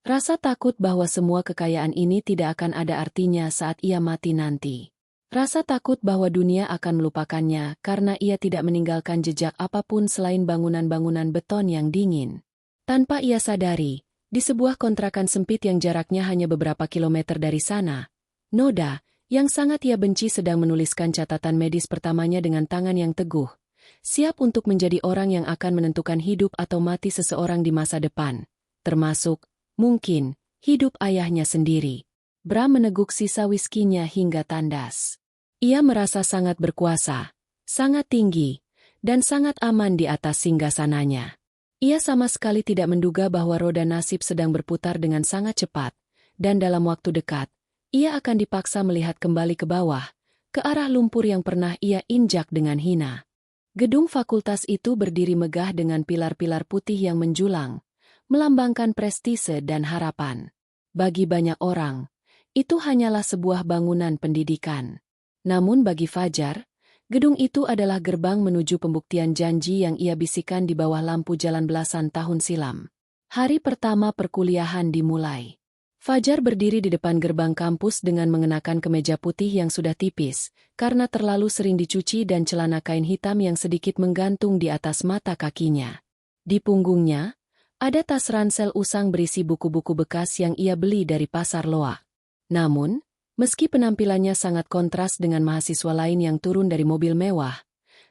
Rasa takut bahwa semua kekayaan ini tidak akan ada artinya saat ia mati nanti. Rasa takut bahwa dunia akan melupakannya karena ia tidak meninggalkan jejak apapun selain bangunan-bangunan beton yang dingin. Tanpa ia sadari, di sebuah kontrakan sempit yang jaraknya hanya beberapa kilometer dari sana, Noda, yang sangat ia benci sedang menuliskan catatan medis pertamanya dengan tangan yang teguh, siap untuk menjadi orang yang akan menentukan hidup atau mati seseorang di masa depan, termasuk, mungkin, hidup ayahnya sendiri. Bram meneguk sisa wiskinya hingga tandas. Ia merasa sangat berkuasa, sangat tinggi, dan sangat aman di atas singgasananya. Ia sama sekali tidak menduga bahwa roda nasib sedang berputar dengan sangat cepat, dan dalam waktu dekat, ia akan dipaksa melihat kembali ke bawah, ke arah lumpur yang pernah ia injak dengan hina. Gedung fakultas itu berdiri megah dengan pilar-pilar putih yang menjulang, melambangkan prestise dan harapan. Bagi banyak orang, itu hanyalah sebuah bangunan pendidikan. Namun bagi Fajar, gedung itu adalah gerbang menuju pembuktian janji yang ia bisikan di bawah lampu jalan belasan tahun silam. Hari pertama perkuliahan dimulai. Fajar berdiri di depan gerbang kampus dengan mengenakan kemeja putih yang sudah tipis, karena terlalu sering dicuci dan celana kain hitam yang sedikit menggantung di atas mata kakinya. Di punggungnya, ada tas ransel usang berisi buku-buku bekas yang ia beli dari pasar loak. Namun, meski penampilannya sangat kontras dengan mahasiswa lain yang turun dari mobil mewah,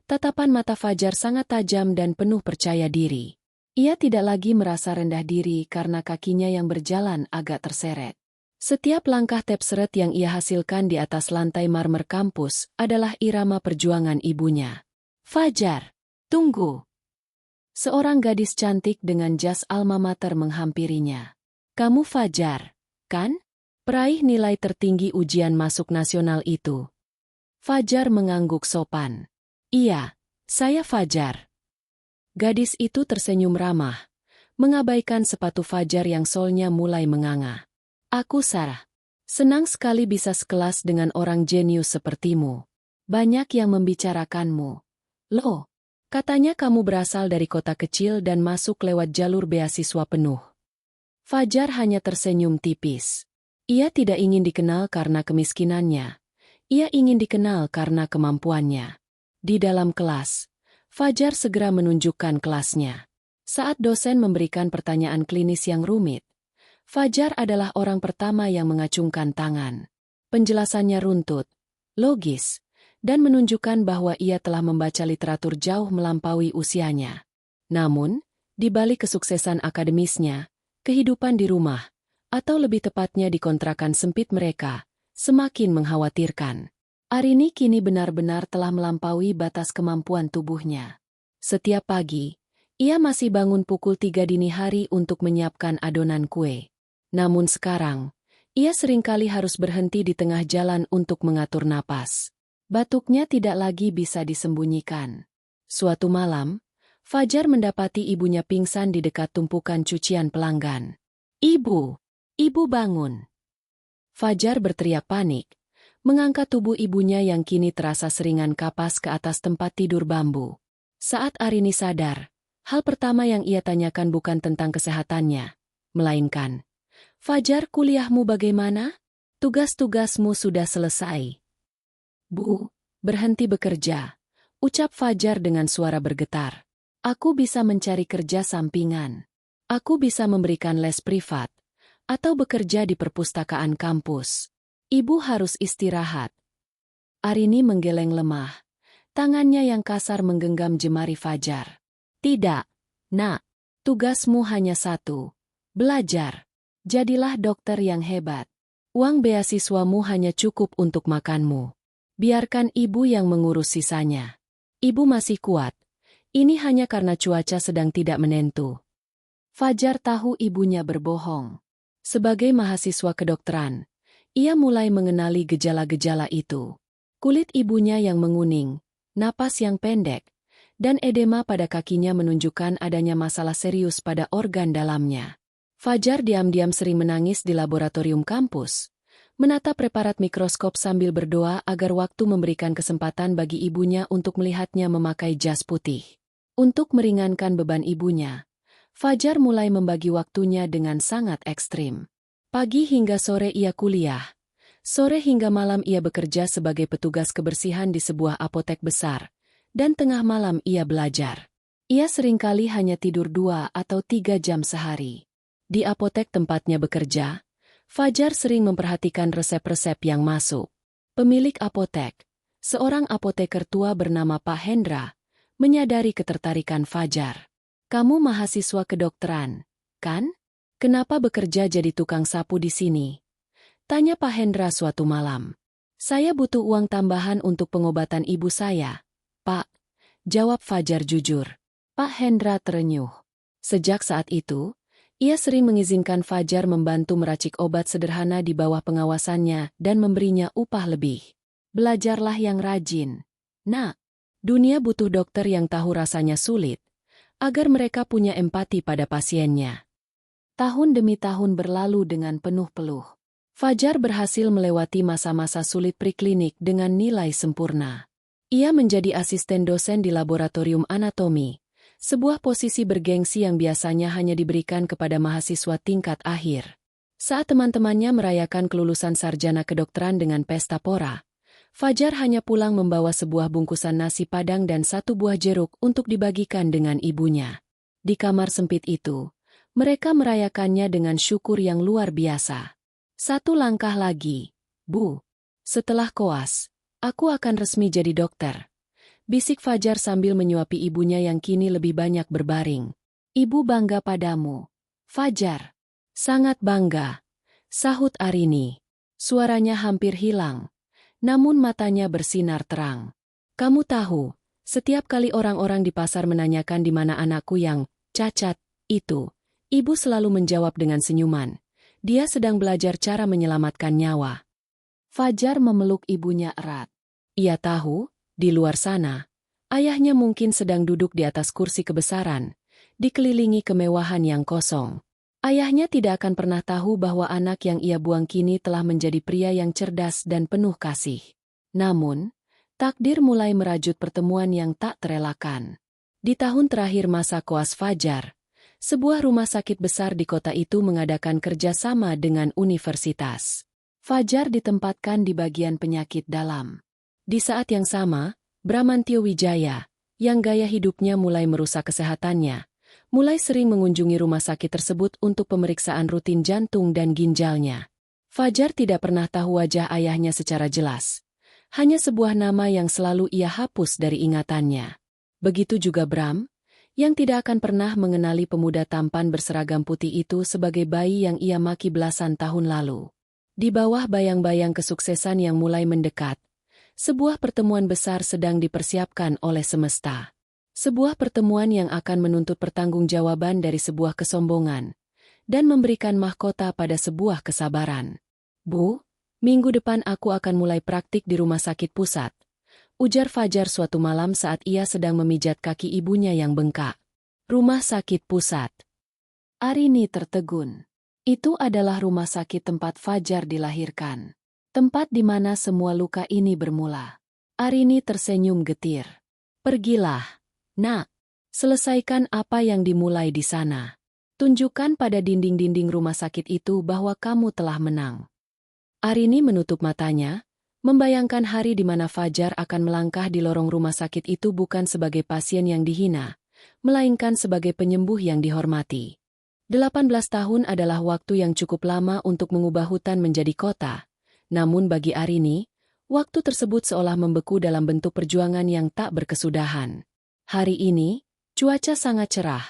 tatapan mata Fajar sangat tajam dan penuh percaya diri. Ia tidak lagi merasa rendah diri karena kakinya yang berjalan agak terseret. Setiap langkah tepseret yang ia hasilkan di atas lantai marmer kampus adalah irama perjuangan ibunya. "Fajar, tunggu!" Seorang gadis cantik dengan jas alma mater menghampirinya. "Kamu Fajar, kan? Peraih nilai tertinggi ujian masuk nasional itu." Fajar mengangguk sopan. "Iya, saya Fajar." Gadis itu tersenyum ramah, mengabaikan sepatu Fajar yang solnya mulai menganga. "Aku Sarah. Senang sekali bisa sekelas dengan orang jenius sepertimu. Banyak yang membicarakanmu. Loh, katanya kamu berasal dari kota kecil dan masuk lewat jalur beasiswa penuh." Fajar hanya tersenyum tipis. Ia tidak ingin dikenal karena kemiskinannya. Ia ingin dikenal karena kemampuannya. Di dalam kelas, Fajar segera menunjukkan kelasnya. Saat dosen memberikan pertanyaan klinis yang rumit, Fajar adalah orang pertama yang mengacungkan tangan. Penjelasannya runtut, logis, dan menunjukkan bahwa ia telah membaca literatur jauh melampaui usianya. Namun, di balik kesuksesan akademisnya, kehidupan di rumah, atau lebih tepatnya di kontrakan sempit mereka, semakin mengkhawatirkan. Arini kini benar-benar telah melampaui batas kemampuan tubuhnya. Setiap pagi, ia masih bangun pukul 3 dini hari untuk menyiapkan adonan kue. Namun sekarang, ia seringkali harus berhenti di tengah jalan untuk mengatur napas. Batuknya tidak lagi bisa disembunyikan. Suatu malam, Fajar mendapati ibunya pingsan di dekat tumpukan cucian pelanggan. "Ibu! Ibu bangun!" Fajar berteriak panik, mengangkat tubuh ibunya yang kini terasa seringan kapas ke atas tempat tidur bambu. Saat Arini sadar, hal pertama yang ia tanyakan bukan tentang kesehatannya, melainkan, "Fajar, kuliahmu bagaimana? Tugas-tugasmu sudah selesai?" "Bu, berhenti bekerja," ucap Fajar dengan suara bergetar. "Aku bisa mencari kerja sampingan. Aku bisa memberikan les privat, atau bekerja di perpustakaan kampus. Ibu harus istirahat." Arini menggeleng lemah. Tangannya yang kasar menggenggam jemari Fajar. "Tidak, Nak. Tugasmu hanya satu. Belajar. Jadilah dokter yang hebat. Uang beasiswamu hanya cukup untuk makanmu. Biarkan ibu yang mengurus sisanya. Ibu masih kuat. Ini hanya karena cuaca sedang tidak menentu." Fajar tahu ibunya berbohong. Sebagai mahasiswa kedokteran, ia mulai mengenali gejala-gejala itu. Kulit ibunya yang menguning, napas yang pendek, dan edema pada kakinya menunjukkan adanya masalah serius pada organ dalamnya. Fajar diam-diam sering menangis di laboratorium kampus, menatap preparat mikroskop sambil berdoa agar waktu memberikan kesempatan bagi ibunya untuk melihatnya memakai jas putih. Untuk meringankan beban ibunya, Fajar mulai membagi waktunya dengan sangat ekstrim. Pagi hingga sore ia kuliah. Sore hingga malam ia bekerja sebagai petugas kebersihan di sebuah apotek besar. Dan tengah malam ia belajar. Ia seringkali hanya tidur 2 atau 3 jam sehari. Di apotek tempatnya bekerja, Fajar sering memperhatikan resep-resep yang masuk. Pemilik apotek, seorang apoteker tua bernama Pak Hendra, menyadari ketertarikan Fajar. "Kamu mahasiswa kedokteran, kan? Kenapa bekerja jadi tukang sapu di sini?" tanya Pak Hendra suatu malam. "Saya butuh uang tambahan untuk pengobatan ibu saya, Pak," jawab Fajar jujur. Pak Hendra terenyuh. Sejak saat itu, ia sering mengizinkan Fajar membantu meracik obat sederhana di bawah pengawasannya dan memberinya upah lebih. "Belajarlah yang rajin, Nak. Dunia butuh dokter yang tahu rasanya sulit, agar mereka punya empati pada pasiennya." Tahun demi tahun berlalu dengan penuh peluh. Fajar berhasil melewati masa-masa sulit preklinik dengan nilai sempurna. Ia menjadi asisten dosen di laboratorium anatomi, sebuah posisi bergengsi yang biasanya hanya diberikan kepada mahasiswa tingkat akhir. Saat teman-temannya merayakan kelulusan sarjana kedokteran dengan pesta pora, Fajar hanya pulang membawa sebuah bungkusan nasi padang dan 1 buah jeruk untuk dibagikan dengan ibunya. Di kamar sempit itu, mereka merayakannya dengan syukur yang luar biasa. "1 langkah lagi, Bu. Setelah koas, aku akan resmi jadi dokter," bisik Fajar sambil menyuapi ibunya yang kini lebih banyak berbaring. "Ibu bangga padamu, Fajar." "Sangat bangga," sahut Arini. Suaranya hampir hilang, namun matanya bersinar terang. "Kamu tahu, setiap kali orang-orang di pasar menanyakan di mana anakku yang cacat itu, ibu selalu menjawab dengan senyuman, 'Dia sedang belajar cara menyelamatkan nyawa.'" Fajar memeluk ibunya erat. Ia tahu, di luar sana, ayahnya mungkin sedang duduk di atas kursi kebesaran, dikelilingi kemewahan yang kosong. Ayahnya tidak akan pernah tahu bahwa anak yang ia buang kini telah menjadi pria yang cerdas dan penuh kasih. Namun, takdir mulai merajut pertemuan yang tak terelakkan. Di tahun terakhir masa koas Fajar, sebuah rumah sakit besar di kota itu mengadakan kerjasama dengan universitas. Fajar ditempatkan di bagian penyakit dalam. Di saat yang sama, Bramantio Wijaya, yang gaya hidupnya mulai merusak kesehatannya, mulai sering mengunjungi rumah sakit tersebut untuk pemeriksaan rutin jantung dan ginjalnya. Fajar tidak pernah tahu wajah ayahnya secara jelas. Hanya sebuah nama yang selalu ia hapus dari ingatannya. Begitu juga Bram, yang tidak akan pernah mengenali pemuda tampan berseragam putih itu sebagai bayi yang ia maki belasan tahun lalu. Di bawah bayang-bayang kesuksesan yang mulai mendekat, sebuah pertemuan besar sedang dipersiapkan oleh semesta. Sebuah pertemuan yang akan menuntut pertanggungjawaban dari sebuah kesombongan dan memberikan mahkota pada sebuah kesabaran. "Bu, minggu depan aku akan mulai praktik di rumah sakit pusat," ujar Fajar suatu malam saat ia sedang memijat kaki ibunya yang bengkak. Rumah sakit pusat. Arini tertegun. Itu adalah rumah sakit tempat Fajar dilahirkan. Tempat di mana semua luka ini bermula. Arini tersenyum getir. "Pergilah, Nak. Selesaikan apa yang dimulai di sana. Tunjukkan pada dinding-dinding rumah sakit itu bahwa kamu telah menang." Arini menutup matanya, membayangkan hari di mana Fajar akan melangkah di lorong rumah sakit itu bukan sebagai pasien yang dihina, melainkan sebagai penyembuh yang dihormati. 18 tahun adalah waktu yang cukup lama untuk mengubah hutan menjadi kota. Namun bagi Arini, waktu tersebut seolah membeku dalam bentuk perjuangan yang tak berkesudahan. Hari ini, cuaca sangat cerah,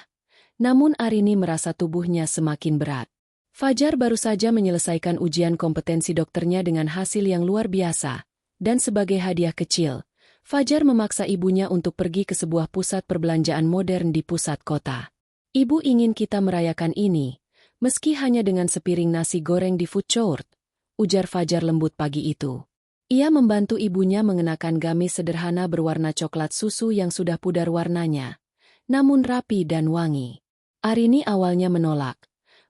namun Arini merasa tubuhnya semakin berat. Fajar baru saja menyelesaikan ujian kompetensi dokternya dengan hasil yang luar biasa, dan sebagai hadiah kecil, Fajar memaksa ibunya untuk pergi ke sebuah pusat perbelanjaan modern di pusat kota. "Ibu ingin kita merayakan ini, meski hanya dengan sepiring nasi goreng di food court," ujar Fajar lembut pagi itu. Ia membantu ibunya mengenakan gamis sederhana berwarna coklat susu yang sudah pudar warnanya, namun rapi dan wangi. Arini awalnya menolak,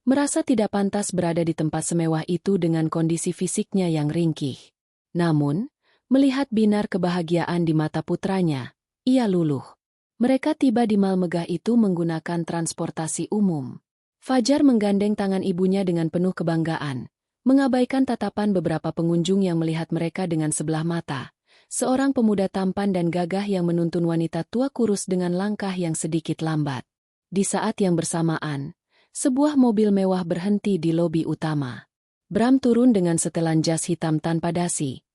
merasa tidak pantas berada di tempat semewah itu dengan kondisi fisiknya yang ringkih. Namun, melihat binar kebahagiaan di mata putranya, ia luluh. Mereka tiba di mal megah itu menggunakan transportasi umum. Fajar menggandeng tangan ibunya dengan penuh kebanggaan, mengabaikan tatapan beberapa pengunjung yang melihat mereka dengan sebelah mata. Seorang pemuda tampan dan gagah yang menuntun wanita tua kurus dengan langkah yang sedikit lambat. Di saat yang bersamaan, sebuah mobil mewah berhenti di lobi utama. Bram turun dengan setelan jas hitam tanpa dasi.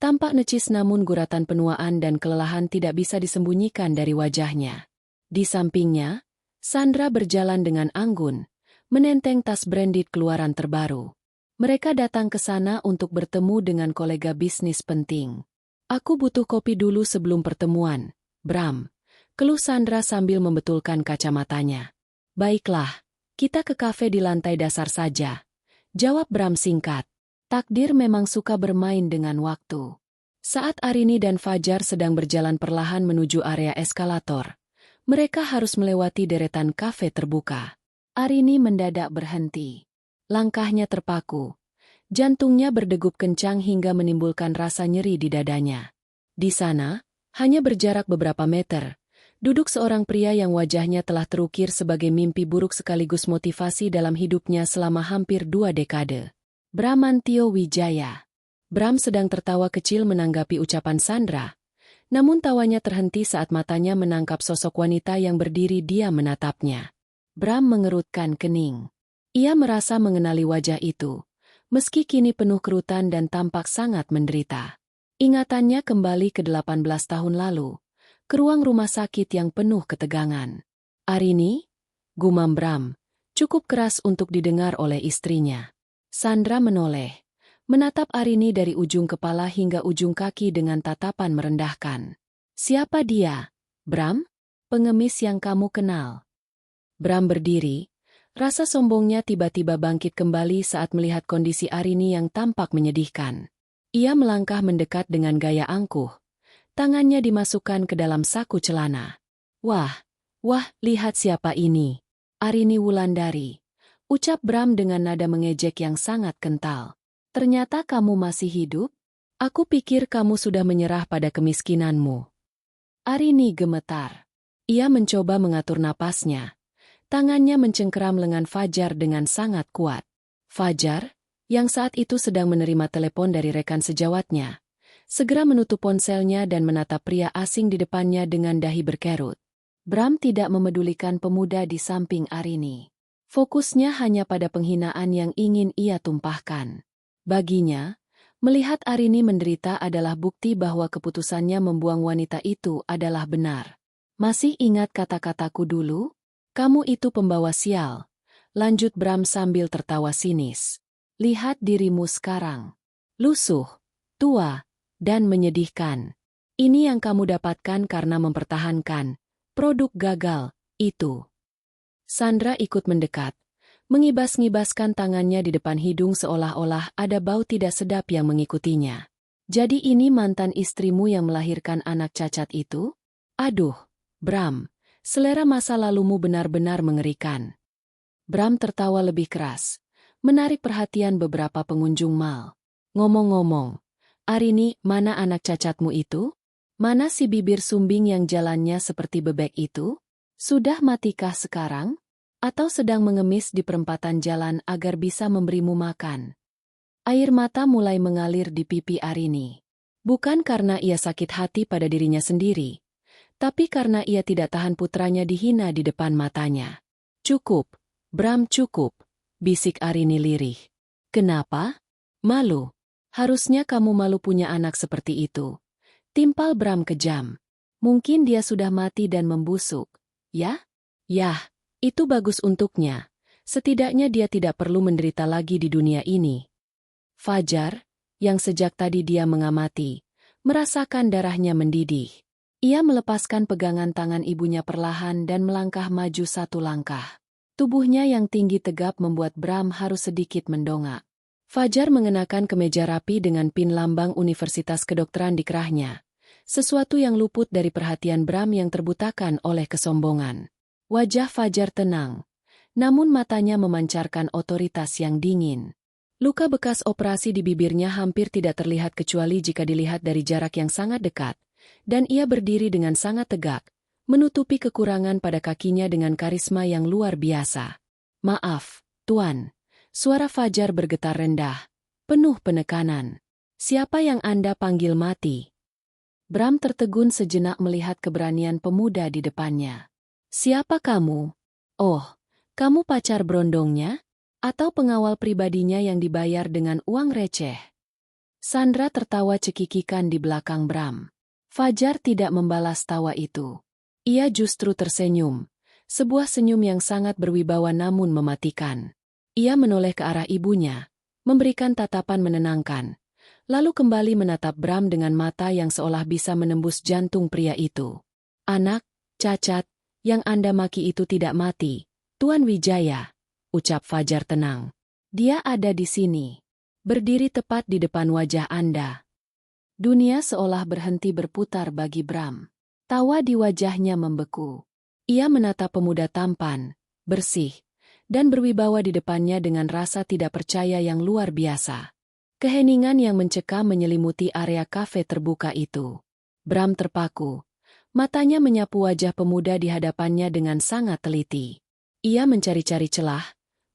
Tampak necis namun guratan penuaan dan kelelahan tidak bisa disembunyikan dari wajahnya. Di sampingnya, Sandra berjalan dengan anggun, menenteng tas branded keluaran terbaru. Mereka datang ke sana untuk bertemu dengan kolega bisnis penting. Aku butuh kopi dulu sebelum pertemuan, Bram. Keluh Sandra sambil membetulkan kacamatanya. Baiklah, kita ke kafe di lantai dasar saja. Jawab Bram singkat. Takdir memang suka bermain dengan waktu. Saat Arini dan Fajar sedang berjalan perlahan menuju area eskalator, mereka harus melewati deretan kafe terbuka. Arini mendadak berhenti. Langkahnya terpaku. Jantungnya berdegup kencang hingga menimbulkan rasa nyeri di dadanya. Di sana, hanya berjarak beberapa meter, duduk seorang pria yang wajahnya telah terukir sebagai mimpi buruk sekaligus motivasi dalam hidupnya selama hampir 2 dekade. Bramantio Wijaya. Bram sedang tertawa kecil menanggapi ucapan Sandra, namun tawanya terhenti saat matanya menangkap sosok wanita yang berdiri diam menatapnya. Bram mengerutkan kening. Ia merasa mengenali wajah itu, meski kini penuh kerutan dan tampak sangat menderita. Ingatannya kembali ke 18 tahun lalu, ke ruang rumah sakit yang penuh ketegangan. Arini? Gumam Bram, cukup keras untuk didengar oleh istrinya. Sandra menoleh, menatap Arini dari ujung kepala hingga ujung kaki dengan tatapan merendahkan. Siapa dia, Bram? Pengemis yang kamu kenal. Bram berdiri, rasa sombongnya tiba-tiba bangkit kembali saat melihat kondisi Arini yang tampak menyedihkan. Ia melangkah mendekat dengan gaya angkuh, tangannya dimasukkan ke dalam saku celana. Wah, lihat siapa ini. Arini Wulandari. Ucap Bram dengan nada mengejek yang sangat kental. Ternyata kamu masih hidup? Aku pikir kamu sudah menyerah pada kemiskinanmu. Arini gemetar. Ia mencoba mengatur napasnya. Tangannya mencengkeram lengan Fajar dengan sangat kuat. Fajar, yang saat itu sedang menerima telepon dari rekan sejawatnya, segera menutup ponselnya dan menatap pria asing di depannya dengan dahi berkerut. Bram tidak memedulikan pemuda di samping Arini. Fokusnya hanya pada penghinaan yang ingin ia tumpahkan. Baginya, melihat Arini menderita adalah bukti bahwa keputusannya membuang wanita itu adalah benar. Masih ingat kata-kataku dulu? Kamu itu pembawa sial, lanjut Bram sambil tertawa sinis. Lihat dirimu sekarang. Lusuh, tua, dan menyedihkan. Ini yang kamu dapatkan karena mempertahankan produk gagal itu. Sandra ikut mendekat, mengibas-ngibaskan tangannya di depan hidung seolah-olah ada bau tidak sedap yang mengikutinya. Jadi ini mantan istrimu yang melahirkan anak cacat itu? Aduh, Bram. Selera masa lalumu benar-benar mengerikan. Bram tertawa lebih keras, menarik perhatian beberapa pengunjung mal. Ngomong-ngomong, Arini, mana anak cacatmu itu? Mana si bibir sumbing yang jalannya seperti bebek itu? Sudah matikah sekarang? Atau sedang mengemis di perempatan jalan agar bisa memberimu makan? Air mata mulai mengalir di pipi Arini. Bukan karena ia sakit hati pada dirinya sendiri, tapi karena ia tidak tahan putranya dihina di depan matanya. Cukup, Bram, cukup, bisik Arini lirih. Kenapa? Malu. Harusnya kamu malu punya anak seperti itu. Timpal Bram kejam. Mungkin dia sudah mati dan membusuk. Ya? Yah, itu bagus untuknya. Setidaknya dia tidak perlu menderita lagi di dunia ini. Fajar, yang sejak tadi dia mengamati, merasakan darahnya mendidih. Ia melepaskan pegangan tangan ibunya perlahan dan melangkah maju 1 langkah. Tubuhnya yang tinggi tegap membuat Bram harus sedikit mendongak. Fajar mengenakan kemeja rapi dengan pin lambang Universitas Kedokteran di kerahnya. Sesuatu yang luput dari perhatian Bram yang terbutakan oleh kesombongan. Wajah Fajar tenang, namun matanya memancarkan otoritas yang dingin. Luka bekas operasi di bibirnya hampir tidak terlihat kecuali jika dilihat dari jarak yang sangat dekat, dan ia berdiri dengan sangat tegak, menutupi kekurangan pada kakinya dengan karisma yang luar biasa. "Maaf, Tuan." Suara Fajar bergetar rendah, penuh penekanan. "Siapa yang Anda panggil mati?" Bram tertegun sejenak melihat keberanian pemuda di depannya. "Siapa kamu? Oh, kamu pacar berondongnya? Atau pengawal pribadinya yang dibayar dengan uang receh?" Sandra tertawa cekikikan di belakang Bram. Fajar tidak membalas tawa itu. Ia justru tersenyum, sebuah senyum yang sangat berwibawa namun mematikan. Ia menoleh ke arah ibunya, memberikan tatapan menenangkan, lalu kembali menatap Bram dengan mata yang seolah bisa menembus jantung pria itu. "Anak cacat yang Anda maki itu tidak mati, Tuan Wijaya," ucap Fajar tenang. "Dia ada di sini, berdiri tepat di depan wajah Anda." Dunia seolah berhenti berputar bagi Bram. Tawa di wajahnya membeku. Ia menatap pemuda tampan, bersih, dan berwibawa di depannya dengan rasa tidak percaya yang luar biasa. Keheningan yang mencekam menyelimuti area kafe terbuka itu. Bram terpaku. Matanya menyapu wajah pemuda di hadapannya dengan sangat teliti. Ia mencari-cari celah,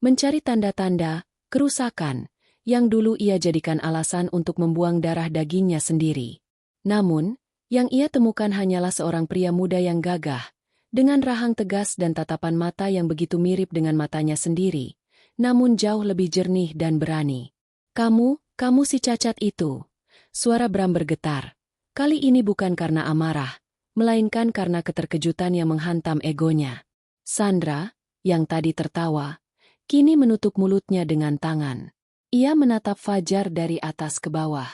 mencari tanda-tanda kerusakan yang dulu ia jadikan alasan untuk membuang darah dagingnya sendiri. Namun, yang ia temukan hanyalah seorang pria muda yang gagah, dengan rahang tegas dan tatapan mata yang begitu mirip dengan matanya sendiri, namun jauh lebih jernih dan berani. Kamu si cacat itu." Suara Bram bergetar. Kali ini bukan karena amarah, melainkan karena keterkejutan yang menghantam egonya. Sandra, yang tadi tertawa, kini menutup mulutnya dengan tangan. Ia menatap Fajar dari atas ke bawah.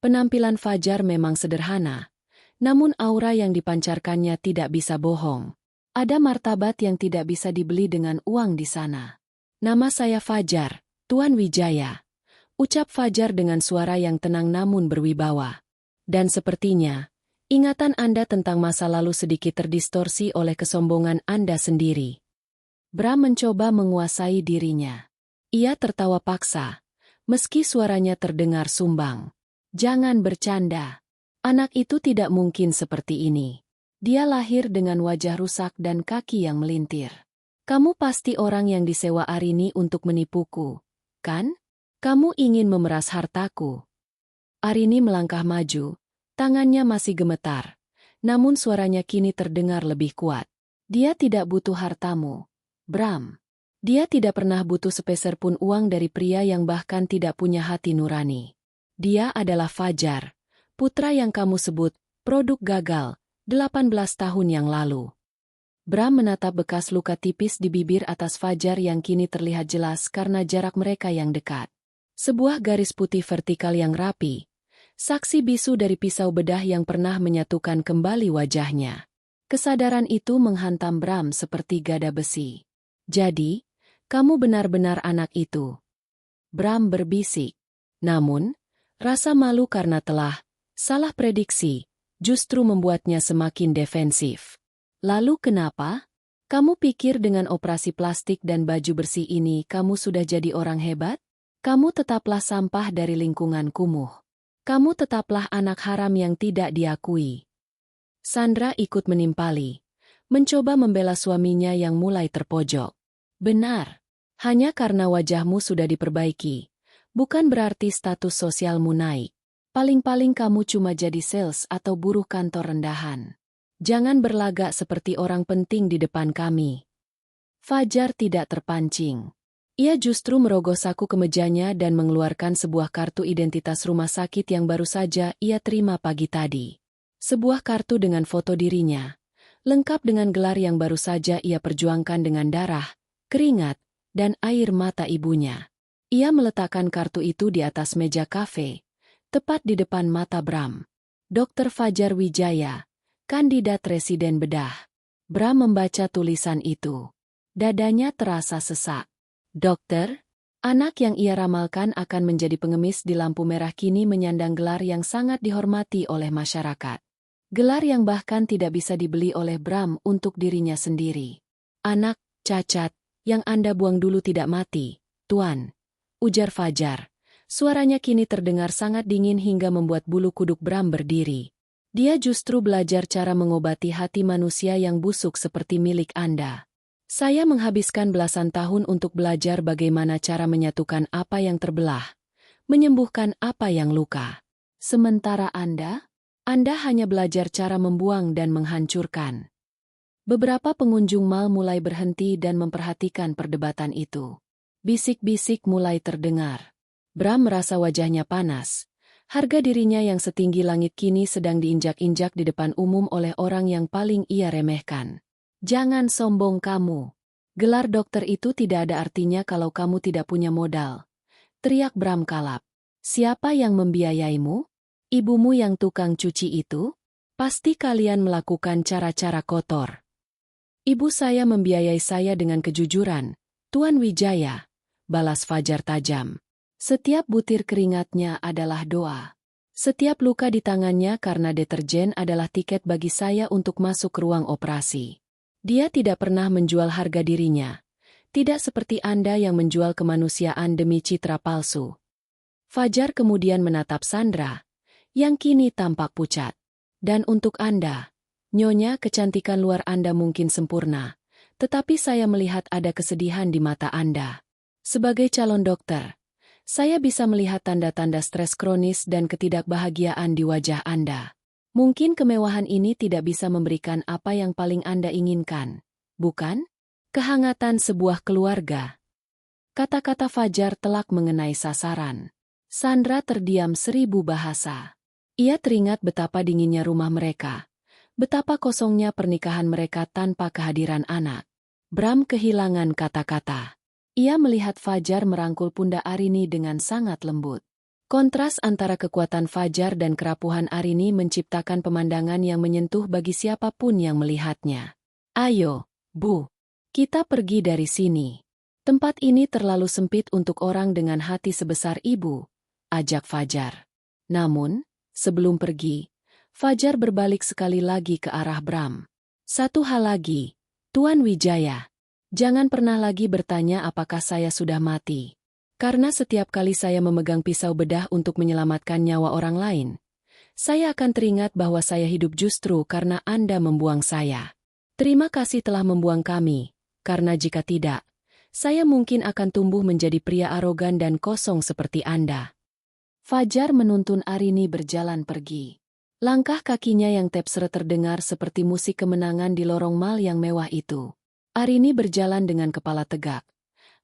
Penampilan Fajar memang sederhana, namun aura yang dipancarkannya tidak bisa bohong. Ada martabat yang tidak bisa dibeli dengan uang di sana. "Nama saya Fajar, Tuan Wijaya," ucap Fajar dengan suara yang tenang namun berwibawa. "Dan sepertinya, ingatan Anda tentang masa lalu sedikit terdistorsi oleh kesombongan Anda sendiri." Bram mencoba menguasai dirinya. Ia tertawa paksa, meski suaranya terdengar sumbang. "Jangan bercanda. Anak itu tidak mungkin seperti ini. Dia lahir dengan wajah rusak dan kaki yang melintir. Kamu pasti orang yang disewa Arini untuk menipuku, kan? Kamu ingin memeras hartaku." Arini melangkah maju, tangannya masih gemetar, namun suaranya kini terdengar lebih kuat. "Dia tidak butuh hartamu, Bram. Dia tidak pernah butuh sepeser pun uang dari pria yang bahkan tidak punya hati nurani. Dia adalah Fajar, putra yang kamu sebut produk gagal 18 tahun yang lalu." Bram menatap bekas luka tipis di bibir atas Fajar yang kini terlihat jelas karena jarak mereka yang dekat. Sebuah garis putih vertikal yang rapi, saksi bisu dari pisau bedah yang pernah menyatukan kembali wajahnya. Kesadaran itu menghantam Bram seperti gada besi. "Jadi, kamu benar-benar anak itu?" Bram berbisik. Namun, rasa malu karena telah salah prediksi justru membuatnya semakin defensif. "Lalu kenapa? Kamu pikir dengan operasi plastik dan baju bersih ini kamu sudah jadi orang hebat? Kamu tetaplah sampah dari lingkungan kumuh. Kamu tetaplah anak haram yang tidak diakui." Sandra ikut menimpali, mencoba membela suaminya yang mulai terpojok. "Benar. Hanya karena wajahmu sudah diperbaiki, bukan berarti status sosialmu naik. Paling-paling kamu cuma jadi sales atau buruh kantor rendahan. Jangan berlagak seperti orang penting di depan kami." Fajar tidak terpancing. Ia justru merogoh saku kemejanya dan mengeluarkan sebuah kartu identitas rumah sakit yang baru saja ia terima pagi tadi. Sebuah kartu dengan foto dirinya, lengkap dengan gelar yang baru saja ia perjuangkan dengan darah, keringat, dan air mata ibunya. Ia meletakkan kartu itu di atas meja kafe, tepat di depan mata Bram. "Dr. Fajar Wijaya, kandidat residen bedah." Bram membaca tulisan itu. Dadanya terasa sesak. "Dokter?" Anak yang ia ramalkan akan menjadi pengemis di lampu merah kini menyandang gelar yang sangat dihormati oleh masyarakat. Gelar yang bahkan tidak bisa dibeli oleh Bram untuk dirinya sendiri. "Anak cacat Yang Anda buang dulu tidak mati, Tuan, ujar Fajar. Suaranya kini terdengar sangat dingin hingga membuat bulu kuduk Bram berdiri. Dia justru belajar cara mengobati hati manusia yang busuk seperti milik Anda. Saya menghabiskan belasan tahun untuk belajar bagaimana cara menyatukan apa yang terbelah, menyembuhkan apa yang luka. Sementara Anda hanya belajar cara membuang dan menghancurkan. Beberapa pengunjung mal mulai berhenti dan memperhatikan perdebatan itu. Bisik-bisik mulai terdengar. Bram merasa wajahnya panas. Harga dirinya yang setinggi langit kini sedang diinjak-injak di depan umum oleh orang yang paling ia remehkan. Jangan sombong kamu. Gelar dokter itu tidak ada artinya kalau kamu tidak punya modal. Teriak Bram kalap. Siapa yang membiayaimu? Ibumu yang tukang cuci itu? Pasti kalian melakukan cara-cara kotor. Ibu saya membiayai saya dengan kejujuran, Tuan Wijaya, balas Fajar tajam. Setiap butir keringatnya adalah doa. Setiap luka di tangannya karena deterjen adalah tiket bagi saya untuk masuk ke ruang operasi. Dia tidak pernah menjual harga dirinya. Tidak seperti Anda yang menjual kemanusiaan demi citra palsu. Fajar kemudian menatap Sandra, yang kini tampak pucat. Dan untuk Anda, Nyonya, kecantikan luar Anda mungkin sempurna, tetapi saya melihat ada kesedihan di mata Anda. Sebagai calon dokter, saya bisa melihat tanda-tanda stres kronis dan ketidakbahagiaan di wajah Anda. Mungkin kemewahan ini tidak bisa memberikan apa yang paling Anda inginkan, bukan? Kehangatan sebuah keluarga. Kata-kata Fajar telak mengenai sasaran. Sandra terdiam 1000 bahasa. Ia teringat betapa dinginnya rumah mereka. Betapa kosongnya pernikahan mereka tanpa kehadiran anak. Bram kehilangan kata-kata. Ia melihat Fajar merangkul pundak Arini dengan sangat lembut. Kontras antara kekuatan Fajar dan kerapuhan Arini menciptakan pemandangan yang menyentuh bagi siapapun yang melihatnya. Ayo, Bu. Kita pergi dari sini. Tempat ini terlalu sempit untuk orang dengan hati sebesar ibu, ajak Fajar. Namun, sebelum pergi, Fajar berbalik sekali lagi ke arah Bram. Satu hal lagi, Tuan Wijaya. Jangan pernah lagi bertanya apakah saya sudah mati. Karena setiap kali saya memegang pisau bedah untuk menyelamatkan nyawa orang lain, saya akan teringat bahwa saya hidup justru karena Anda membuang saya. Terima kasih telah membuang kami, karena jika tidak, saya mungkin akan tumbuh menjadi pria arogan dan kosong seperti Anda. Fajar menuntun Arini berjalan pergi. Langkah kakinya yang tepsre terdengar seperti musik kemenangan di lorong mal yang mewah itu. Arini berjalan dengan kepala tegak.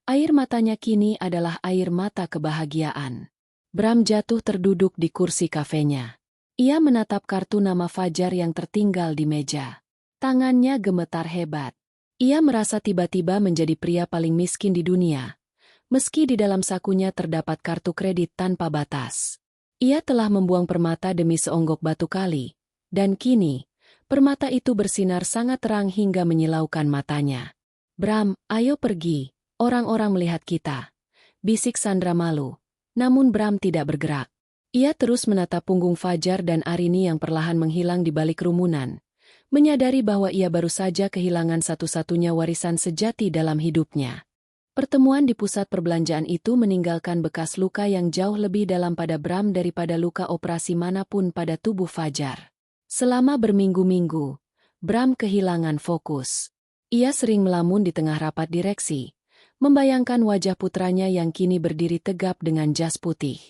Air matanya kini adalah air mata kebahagiaan. Bram jatuh terduduk di kursi kafenya. Ia menatap kartu nama Fajar yang tertinggal di meja. Tangannya gemetar hebat. Ia merasa tiba-tiba menjadi pria paling miskin di dunia. Meski di dalam sakunya terdapat kartu kredit tanpa batas. Ia telah membuang permata demi seonggok batu kali, dan kini, permata itu bersinar sangat terang hingga menyilaukan matanya. Bram, ayo pergi, orang-orang melihat kita. Bisik Sandra malu, namun Bram tidak bergerak. Ia terus menatap punggung Fajar dan Arini yang perlahan menghilang di balik rumunan, menyadari bahwa ia baru saja kehilangan satu-satunya warisan sejati dalam hidupnya. Pertemuan di pusat perbelanjaan itu meninggalkan bekas luka yang jauh lebih dalam pada Bram daripada luka operasi manapun pada tubuh Fajar. Selama berminggu-minggu, Bram kehilangan fokus. Ia sering melamun di tengah rapat direksi, membayangkan wajah putranya yang kini berdiri tegap dengan jas putih.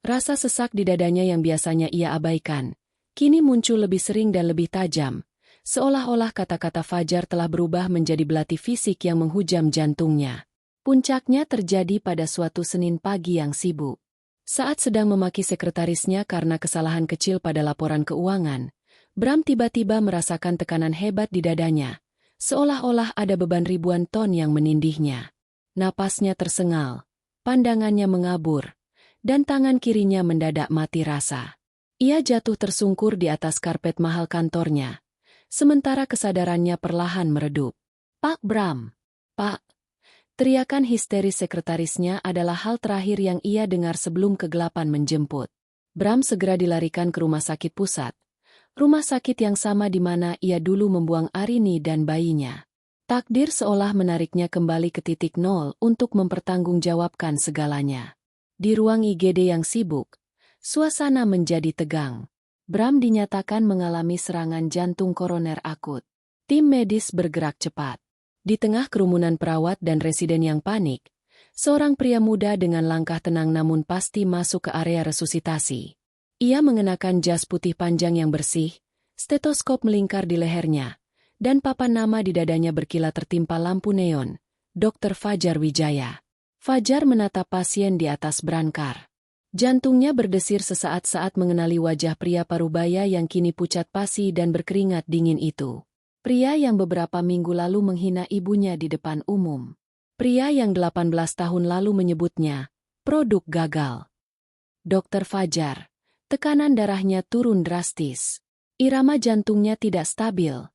Rasa sesak di dadanya yang biasanya ia abaikan, kini muncul lebih sering dan lebih tajam, seolah-olah kata-kata Fajar telah berubah menjadi belati fisik yang menghujam jantungnya. Puncaknya terjadi pada suatu Senin pagi yang sibuk. Saat sedang memaki sekretarisnya karena kesalahan kecil pada laporan keuangan, Bram tiba-tiba merasakan tekanan hebat di dadanya, seolah-olah ada beban ribuan ton yang menindihnya. Napasnya tersengal, pandangannya mengabur, dan tangan kirinya mendadak mati rasa. Ia jatuh tersungkur di atas karpet mahal kantornya, sementara kesadarannya perlahan meredup. "Pak Bram! Pak!" Teriakan histeris sekretarisnya adalah hal terakhir yang ia dengar sebelum kegelapan menjemput. Bram segera dilarikan ke rumah sakit pusat. Rumah sakit yang sama di mana ia dulu membuang Arini dan bayinya. Takdir seolah menariknya kembali ke titik nol untuk mempertanggungjawabkan segalanya. Di ruang IGD yang sibuk, suasana menjadi tegang. Bram dinyatakan mengalami serangan jantung koroner akut. Tim medis bergerak cepat. Di tengah kerumunan perawat dan residen yang panik, seorang pria muda dengan langkah tenang namun pasti masuk ke area resusitasi. Ia mengenakan jas putih panjang yang bersih, stetoskop melingkar di lehernya, dan papan nama di dadanya berkilat tertimpa lampu neon, Dr. Fajar Wijaya. Fajar menatap pasien di atas brankar. Jantungnya berdesir sesaat saat mengenali wajah pria parubaya yang kini pucat pasi dan berkeringat dingin itu. Pria yang beberapa minggu lalu menghina ibunya di depan umum. Pria yang 18 tahun lalu menyebutnya produk gagal. Dr. Fajar, tekanan darahnya turun drastis. Irama jantungnya tidak stabil.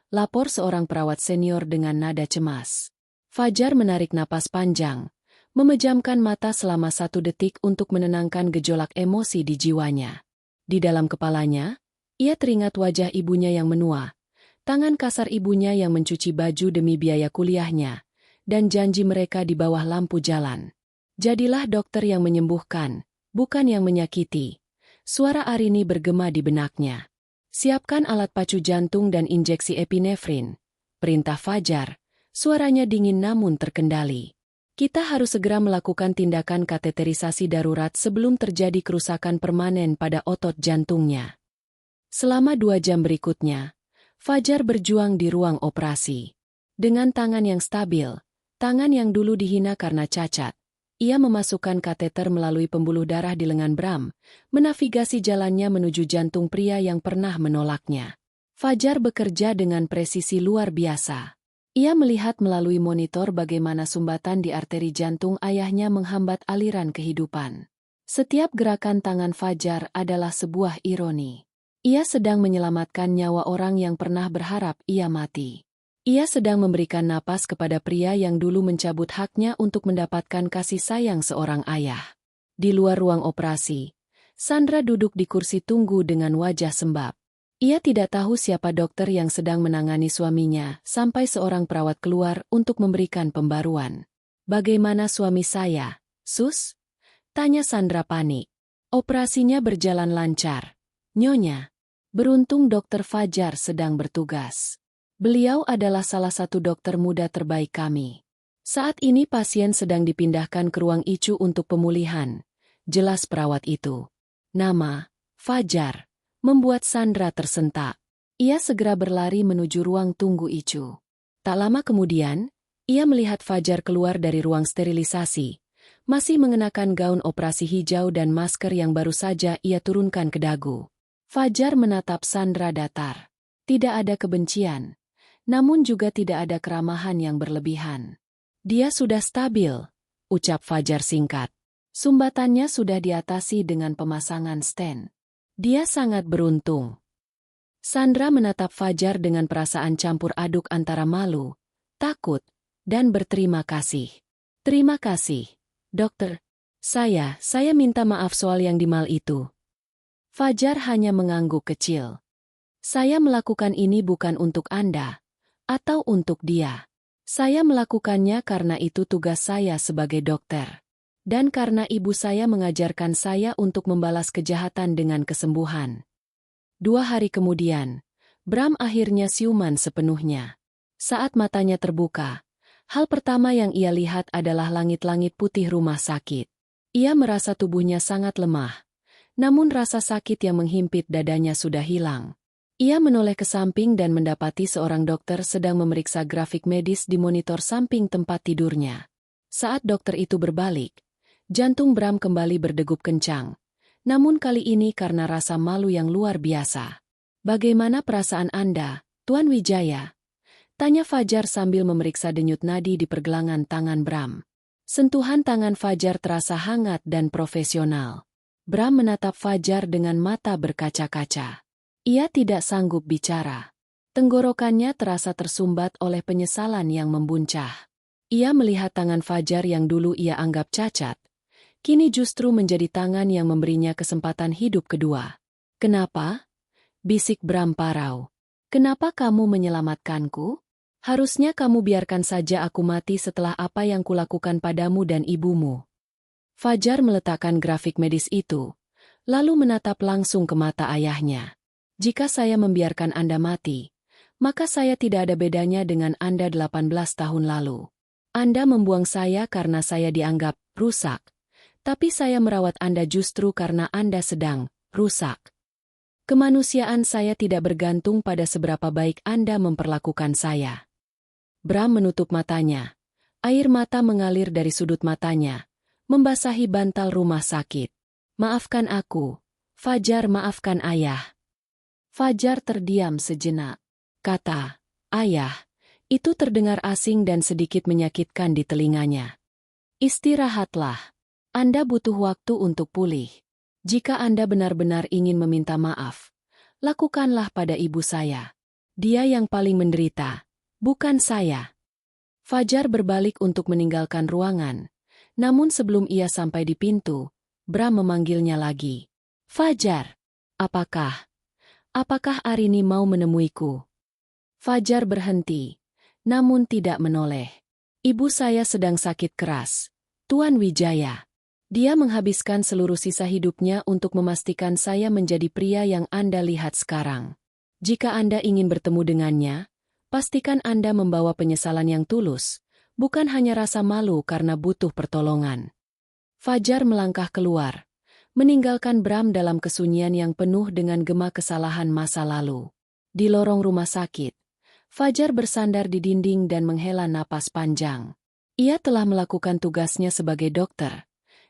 Lapor seorang perawat senior dengan nada cemas. Fajar menarik napas panjang, memejamkan mata selama 1 detik untuk menenangkan gejolak emosi di jiwanya. Di dalam kepalanya, ia teringat wajah ibunya yang menua, tangan kasar ibunya yang mencuci baju demi biaya kuliahnya, dan janji mereka di bawah lampu jalan. Jadilah dokter yang menyembuhkan, bukan yang menyakiti. Suara Arini bergema di benaknya. Siapkan alat pacu jantung dan injeksi epinefrin. Perintah Fajar, suaranya dingin namun terkendali. Kita harus segera melakukan tindakan kateterisasi darurat sebelum terjadi kerusakan permanen pada otot jantungnya. Selama 2 jam berikutnya, Fajar berjuang di ruang operasi. Dengan tangan yang stabil, tangan yang dulu dihina karena cacat, ia memasukkan kateter melalui pembuluh darah di lengan Bram, menavigasi jalannya menuju jantung pria yang pernah menolaknya. Fajar bekerja dengan presisi luar biasa. Ia melihat melalui monitor bagaimana sumbatan di arteri jantung ayahnya menghambat aliran kehidupan. Setiap gerakan tangan Fajar adalah sebuah ironi. Ia sedang menyelamatkan nyawa orang yang pernah berharap ia mati. Ia sedang memberikan napas kepada pria yang dulu mencabut haknya untuk mendapatkan kasih sayang seorang ayah. Di luar ruang operasi, Sandra duduk di kursi tunggu dengan wajah sembab. Ia tidak tahu siapa dokter yang sedang menangani suaminya sampai seorang perawat keluar untuk memberikan pembaruan. "Bagaimana suami saya, Sus?" tanya Sandra panik. "Operasinya berjalan lancar, Nyonya. Beruntung Dokter Fajar sedang bertugas. Beliau adalah salah satu dokter muda terbaik kami. Saat ini pasien sedang dipindahkan ke ruang ICU untuk pemulihan," jelas perawat itu. Nama, Fajar, membuat Sandra tersentak. Ia segera berlari menuju ruang tunggu ICU. Tak lama kemudian, ia melihat Fajar keluar dari ruang sterilisasi, masih mengenakan gaun operasi hijau dan masker yang baru saja ia turunkan ke dagu. Fajar menatap Sandra datar. Tidak ada kebencian. Namun juga tidak ada keramahan yang berlebihan. "Dia sudah stabil," ucap Fajar singkat. Sumbatannya sudah diatasi dengan pemasangan stent. Dia sangat beruntung. Sandra menatap Fajar dengan perasaan campur aduk antara malu, takut, dan berterima kasih. "Terima kasih, dokter. Saya minta maaf soal yang di mal itu." Fajar hanya mengangguk kecil. "Saya melakukan ini bukan untuk Anda atau untuk dia. Saya melakukannya karena itu tugas saya sebagai dokter. Dan karena ibu saya mengajarkan saya untuk membalas kejahatan dengan kesembuhan." 2 hari kemudian, Bram akhirnya siuman sepenuhnya. Saat matanya terbuka, hal pertama yang ia lihat adalah langit-langit putih rumah sakit. Ia merasa tubuhnya sangat lemah, namun rasa sakit yang menghimpit dadanya sudah hilang. Ia menoleh ke samping dan mendapati seorang dokter sedang memeriksa grafik medis di monitor samping tempat tidurnya. Saat dokter itu berbalik, jantung Bram kembali berdegup kencang. Namun kali ini karena rasa malu yang luar biasa. "Bagaimana perasaan Anda, Tuan Wijaya?" tanya Fajar sambil memeriksa denyut nadi di pergelangan tangan Bram. Sentuhan tangan Fajar terasa hangat dan profesional. Bram menatap Fajar dengan mata berkaca-kaca. Ia tidak sanggup bicara. Tenggorokannya terasa tersumbat oleh penyesalan yang membuncah. Ia melihat tangan Fajar yang dulu ia anggap cacat, kini justru menjadi tangan yang memberinya kesempatan hidup kedua. "Kenapa?" bisik Bram parau. "Kenapa kamu menyelamatkanku?" Harusnya kamu biarkan saja aku mati setelah apa yang kulakukan padamu dan ibumu. Fajar meletakkan grafik medis itu, lalu menatap langsung ke mata ayahnya. Jika saya membiarkan Anda mati, maka saya tidak ada bedanya dengan Anda 18 tahun lalu. Anda membuang saya karena saya dianggap rusak, tapi saya merawat Anda justru karena Anda sedang rusak. Kemanusiaan saya tidak bergantung pada seberapa baik Anda memperlakukan saya. Bram menutup matanya. Air mata mengalir dari sudut matanya, membasahi bantal rumah sakit. Maafkan aku, Fajar, maafkan ayah. Fajar terdiam sejenak. Kata ayah, itu terdengar asing dan sedikit menyakitkan di telinganya. Istirahatlah. Anda butuh waktu untuk pulih. Jika Anda benar-benar ingin meminta maaf, lakukanlah pada ibu saya. Dia yang paling menderita, bukan saya. Fajar berbalik untuk meninggalkan ruangan, namun sebelum ia sampai di pintu, Bram memanggilnya lagi. Fajar, apakah Arini mau menemuiku? Fajar berhenti, namun tidak menoleh. Ibu saya sedang sakit keras, Tuan Wijaya. Dia menghabiskan seluruh sisa hidupnya untuk memastikan saya menjadi pria yang Anda lihat sekarang. Jika Anda ingin bertemu dengannya, pastikan Anda membawa penyesalan yang tulus, bukan hanya rasa malu karena butuh pertolongan. Fajar melangkah keluar, meninggalkan Bram dalam kesunyian yang penuh dengan gema kesalahan masa lalu. Di lorong rumah sakit, Fajar bersandar di dinding dan menghela napas panjang. Ia telah melakukan tugasnya sebagai dokter,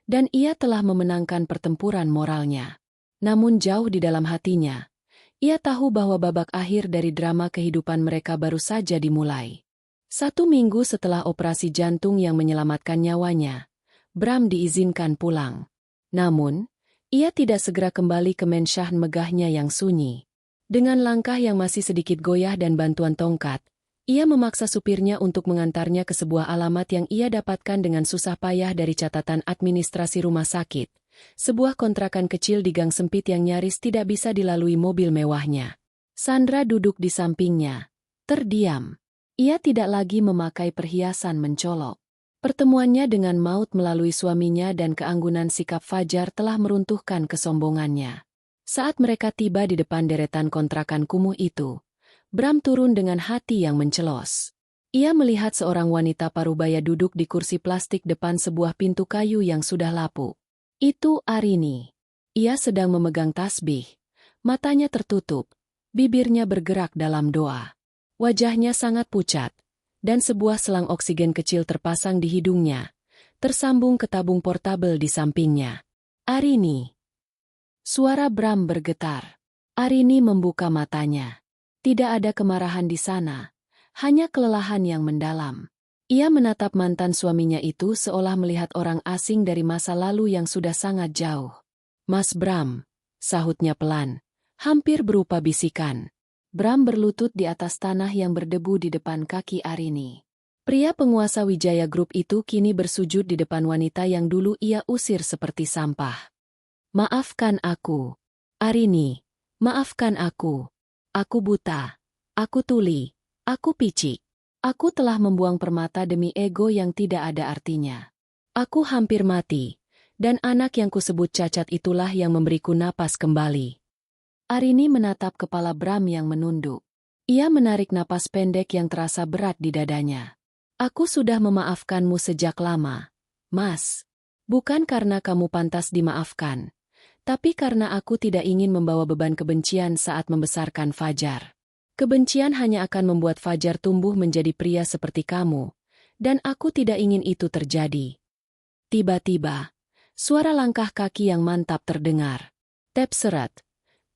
dan ia telah memenangkan pertempuran moralnya. Namun jauh di dalam hatinya, ia tahu bahwa babak akhir dari drama kehidupan mereka baru saja dimulai. 1 minggu setelah operasi jantung yang menyelamatkan nyawanya, Bram diizinkan pulang. Namun, ia tidak segera kembali ke mensyahan megahnya yang sunyi. Dengan langkah yang masih sedikit goyah dan bantuan tongkat, ia memaksa supirnya untuk mengantarnya ke sebuah alamat yang ia dapatkan dengan susah payah dari catatan administrasi rumah sakit. Sebuah kontrakan kecil di gang sempit yang nyaris tidak bisa dilalui mobil mewahnya. Sandra duduk di sampingnya, terdiam. Ia tidak lagi memakai perhiasan mencolok. Pertemuannya dengan maut melalui suaminya dan keanggunan sikap Fajar telah meruntuhkan kesombongannya. Saat mereka tiba di depan deretan kontrakan kumuh itu, Bram turun dengan hati yang mencelos. Ia melihat seorang wanita parubaya duduk di kursi plastik depan sebuah pintu kayu yang sudah lapuk. Itu Arini. Ia sedang memegang tasbih. Matanya tertutup, bibirnya bergerak dalam doa. Wajahnya sangat pucat, dan sebuah selang oksigen kecil terpasang di hidungnya, tersambung ke tabung portabel di sampingnya. Arini. Suara Bram bergetar. Arini membuka matanya. Tidak ada kemarahan di sana, hanya kelelahan yang mendalam. Ia menatap mantan suaminya itu seolah melihat orang asing dari masa lalu yang sudah sangat jauh. Mas Bram, sahutnya pelan, hampir berupa bisikan. Bram berlutut di atas tanah yang berdebu di depan kaki Arini. Pria penguasa Wijaya Group itu kini bersujud di depan wanita yang dulu ia usir seperti sampah. Maafkan aku, Arini, maafkan aku. Aku buta, aku tuli, aku picik. Aku telah membuang permata demi ego yang tidak ada artinya. Aku hampir mati, dan anak yang kusebut cacat itulah yang memberiku napas kembali. Arini menatap kepala Bram yang menunduk. Ia menarik napas pendek yang terasa berat di dadanya. Aku sudah memaafkanmu sejak lama, Mas. Bukan karena kamu pantas dimaafkan, tapi karena aku tidak ingin membawa beban kebencian saat membesarkan Fajar. Kebencian hanya akan membuat Fajar tumbuh menjadi pria seperti kamu, dan aku tidak ingin itu terjadi. Tiba-tiba, suara langkah kaki yang mantap terdengar. Tep seret,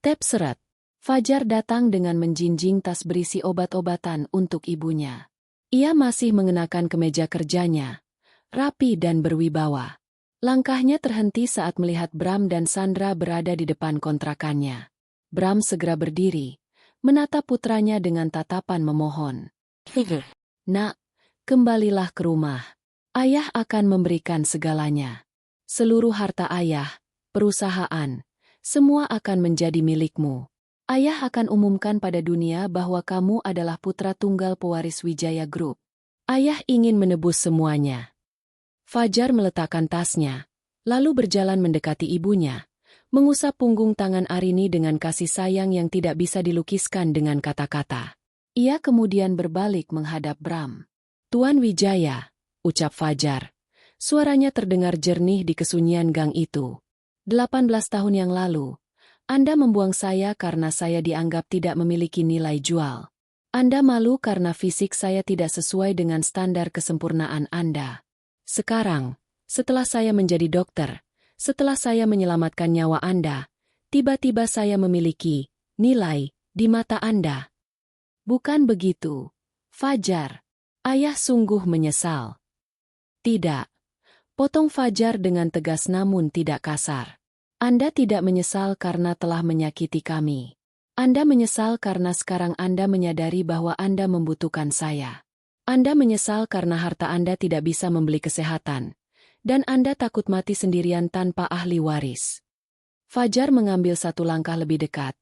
tep seret. Fajar datang dengan menjinjing tas berisi obat-obatan untuk ibunya. Ia masih mengenakan kemeja kerjanya, rapi dan berwibawa. Langkahnya terhenti saat melihat Bram dan Sandra berada di depan kontrakannya. Bram segera berdiri, menatap putranya dengan tatapan memohon. Nak, kembalilah ke rumah. Ayah akan memberikan segalanya. Seluruh harta ayah, perusahaan, semua akan menjadi milikmu. Ayah akan umumkan pada dunia bahwa kamu adalah putra tunggal pewaris Wijaya Group. Ayah ingin menebus semuanya. Fajar meletakkan tasnya, lalu berjalan mendekati ibunya, mengusap punggung tangan Arini dengan kasih sayang yang tidak bisa dilukiskan dengan kata-kata. Ia kemudian berbalik menghadap Bram. "Tuan Wijaya," ucap Fajar. Suaranya terdengar jernih di kesunyian gang itu. 18 tahun yang lalu, Anda membuang saya karena saya dianggap tidak memiliki nilai jual. Anda malu karena fisik saya tidak sesuai dengan standar kesempurnaan Anda. Sekarang, setelah saya menjadi dokter, setelah saya menyelamatkan nyawa Anda, tiba-tiba saya memiliki nilai di mata Anda. Bukan begitu, Fajar. Ayah sungguh menyesal. Tidak. Potong Fajar dengan tegas namun tidak kasar. Anda tidak menyesal karena telah menyakiti kami. Anda menyesal karena sekarang Anda menyadari bahwa Anda membutuhkan saya. Anda menyesal karena harta Anda tidak bisa membeli kesehatan. Dan Anda takut mati sendirian tanpa ahli waris. Fajar mengambil satu langkah lebih dekat.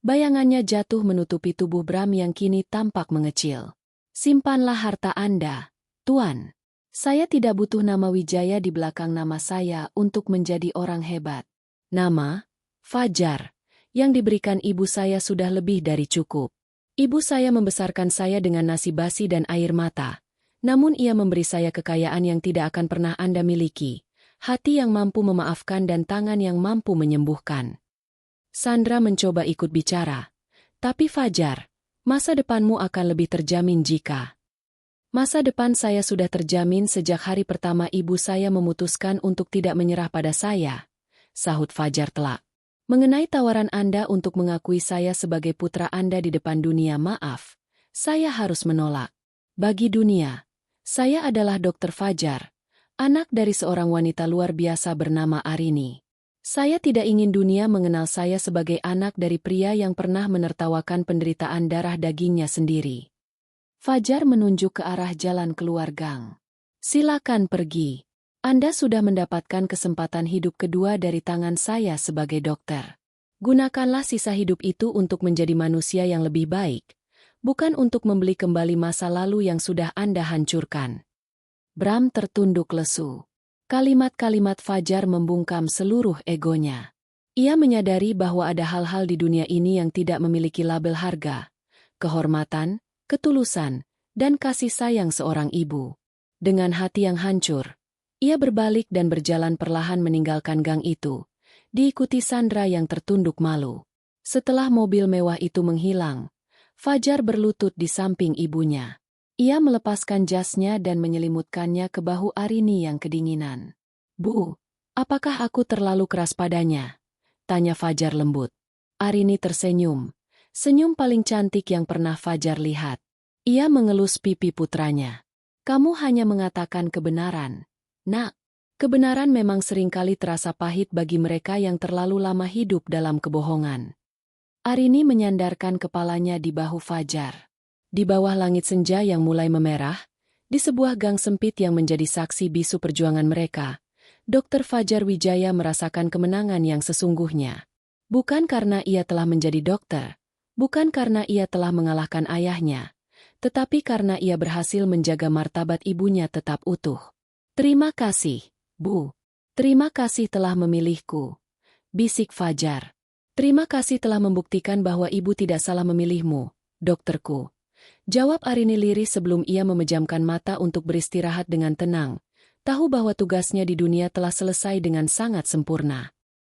Bayangannya jatuh menutupi tubuh Bram yang kini tampak mengecil. Simpanlah harta Anda, Tuan. Saya tidak butuh nama Wijaya di belakang nama saya untuk menjadi orang hebat. Nama, Fajar, yang diberikan ibu saya sudah lebih dari cukup. Ibu saya membesarkan saya dengan nasi basi dan air mata. Namun ia memberi saya kekayaan yang tidak akan pernah Anda miliki. Hati yang mampu memaafkan dan tangan yang mampu menyembuhkan. Sandra mencoba ikut bicara. Tapi Fajar, masa depanmu akan lebih terjamin jika... Masa depan saya sudah terjamin sejak hari pertama ibu saya memutuskan untuk tidak menyerah pada saya, sahut Fajar telak. Mengenai tawaran Anda untuk mengakui saya sebagai putra Anda di depan dunia, maaf, saya harus menolak. Bagi dunia, saya adalah Dr. Fajar, anak dari seorang wanita luar biasa bernama Arini. Saya tidak ingin dunia mengenal saya sebagai anak dari pria yang pernah menertawakan penderitaan darah dagingnya sendiri. Fajar menunjuk ke arah jalan keluar gang. Silakan pergi. Anda sudah mendapatkan kesempatan hidup kedua dari tangan saya sebagai dokter. Gunakanlah sisa hidup itu untuk menjadi manusia yang lebih baik, bukan untuk membeli kembali masa lalu yang sudah Anda hancurkan. Bram tertunduk lesu. Kalimat-kalimat Fajar membungkam seluruh egonya. Ia menyadari bahwa ada hal-hal di dunia ini yang tidak memiliki label harga, kehormatan, ketulusan, dan kasih sayang seorang ibu. Dengan hati yang hancur, ia berbalik dan berjalan perlahan meninggalkan gang itu, diikuti Sandra yang tertunduk malu. Setelah mobil mewah itu menghilang, Fajar berlutut di samping ibunya. Ia melepaskan jasnya dan menyelimutkannya ke bahu Arini yang kedinginan. "Bu, apakah aku terlalu keras padanya?" tanya Fajar lembut. Arini tersenyum, senyum paling cantik yang pernah Fajar lihat. Ia mengelus pipi putranya. "Kamu hanya mengatakan kebenaran. Nak, kebenaran memang seringkali terasa pahit bagi mereka yang terlalu lama hidup dalam kebohongan." Arini menyandarkan kepalanya di bahu Fajar. Di bawah langit senja yang mulai memerah, di sebuah gang sempit yang menjadi saksi bisu perjuangan mereka, Dr. Fajar Wijaya merasakan kemenangan yang sesungguhnya. Bukan karena ia telah menjadi dokter, bukan karena ia telah mengalahkan ayahnya, tetapi karena ia berhasil menjaga martabat ibunya tetap utuh. "Terima kasih, Bu. Terima kasih telah memilihku," bisik Fajar. "Terima kasih telah membuktikan bahwa ibu tidak salah memilihmu, dokterku," jawab Arini lirih sebelum ia memejamkan mata untuk beristirahat dengan tenang, tahu bahwa tugasnya di dunia telah selesai dengan sangat sempurna.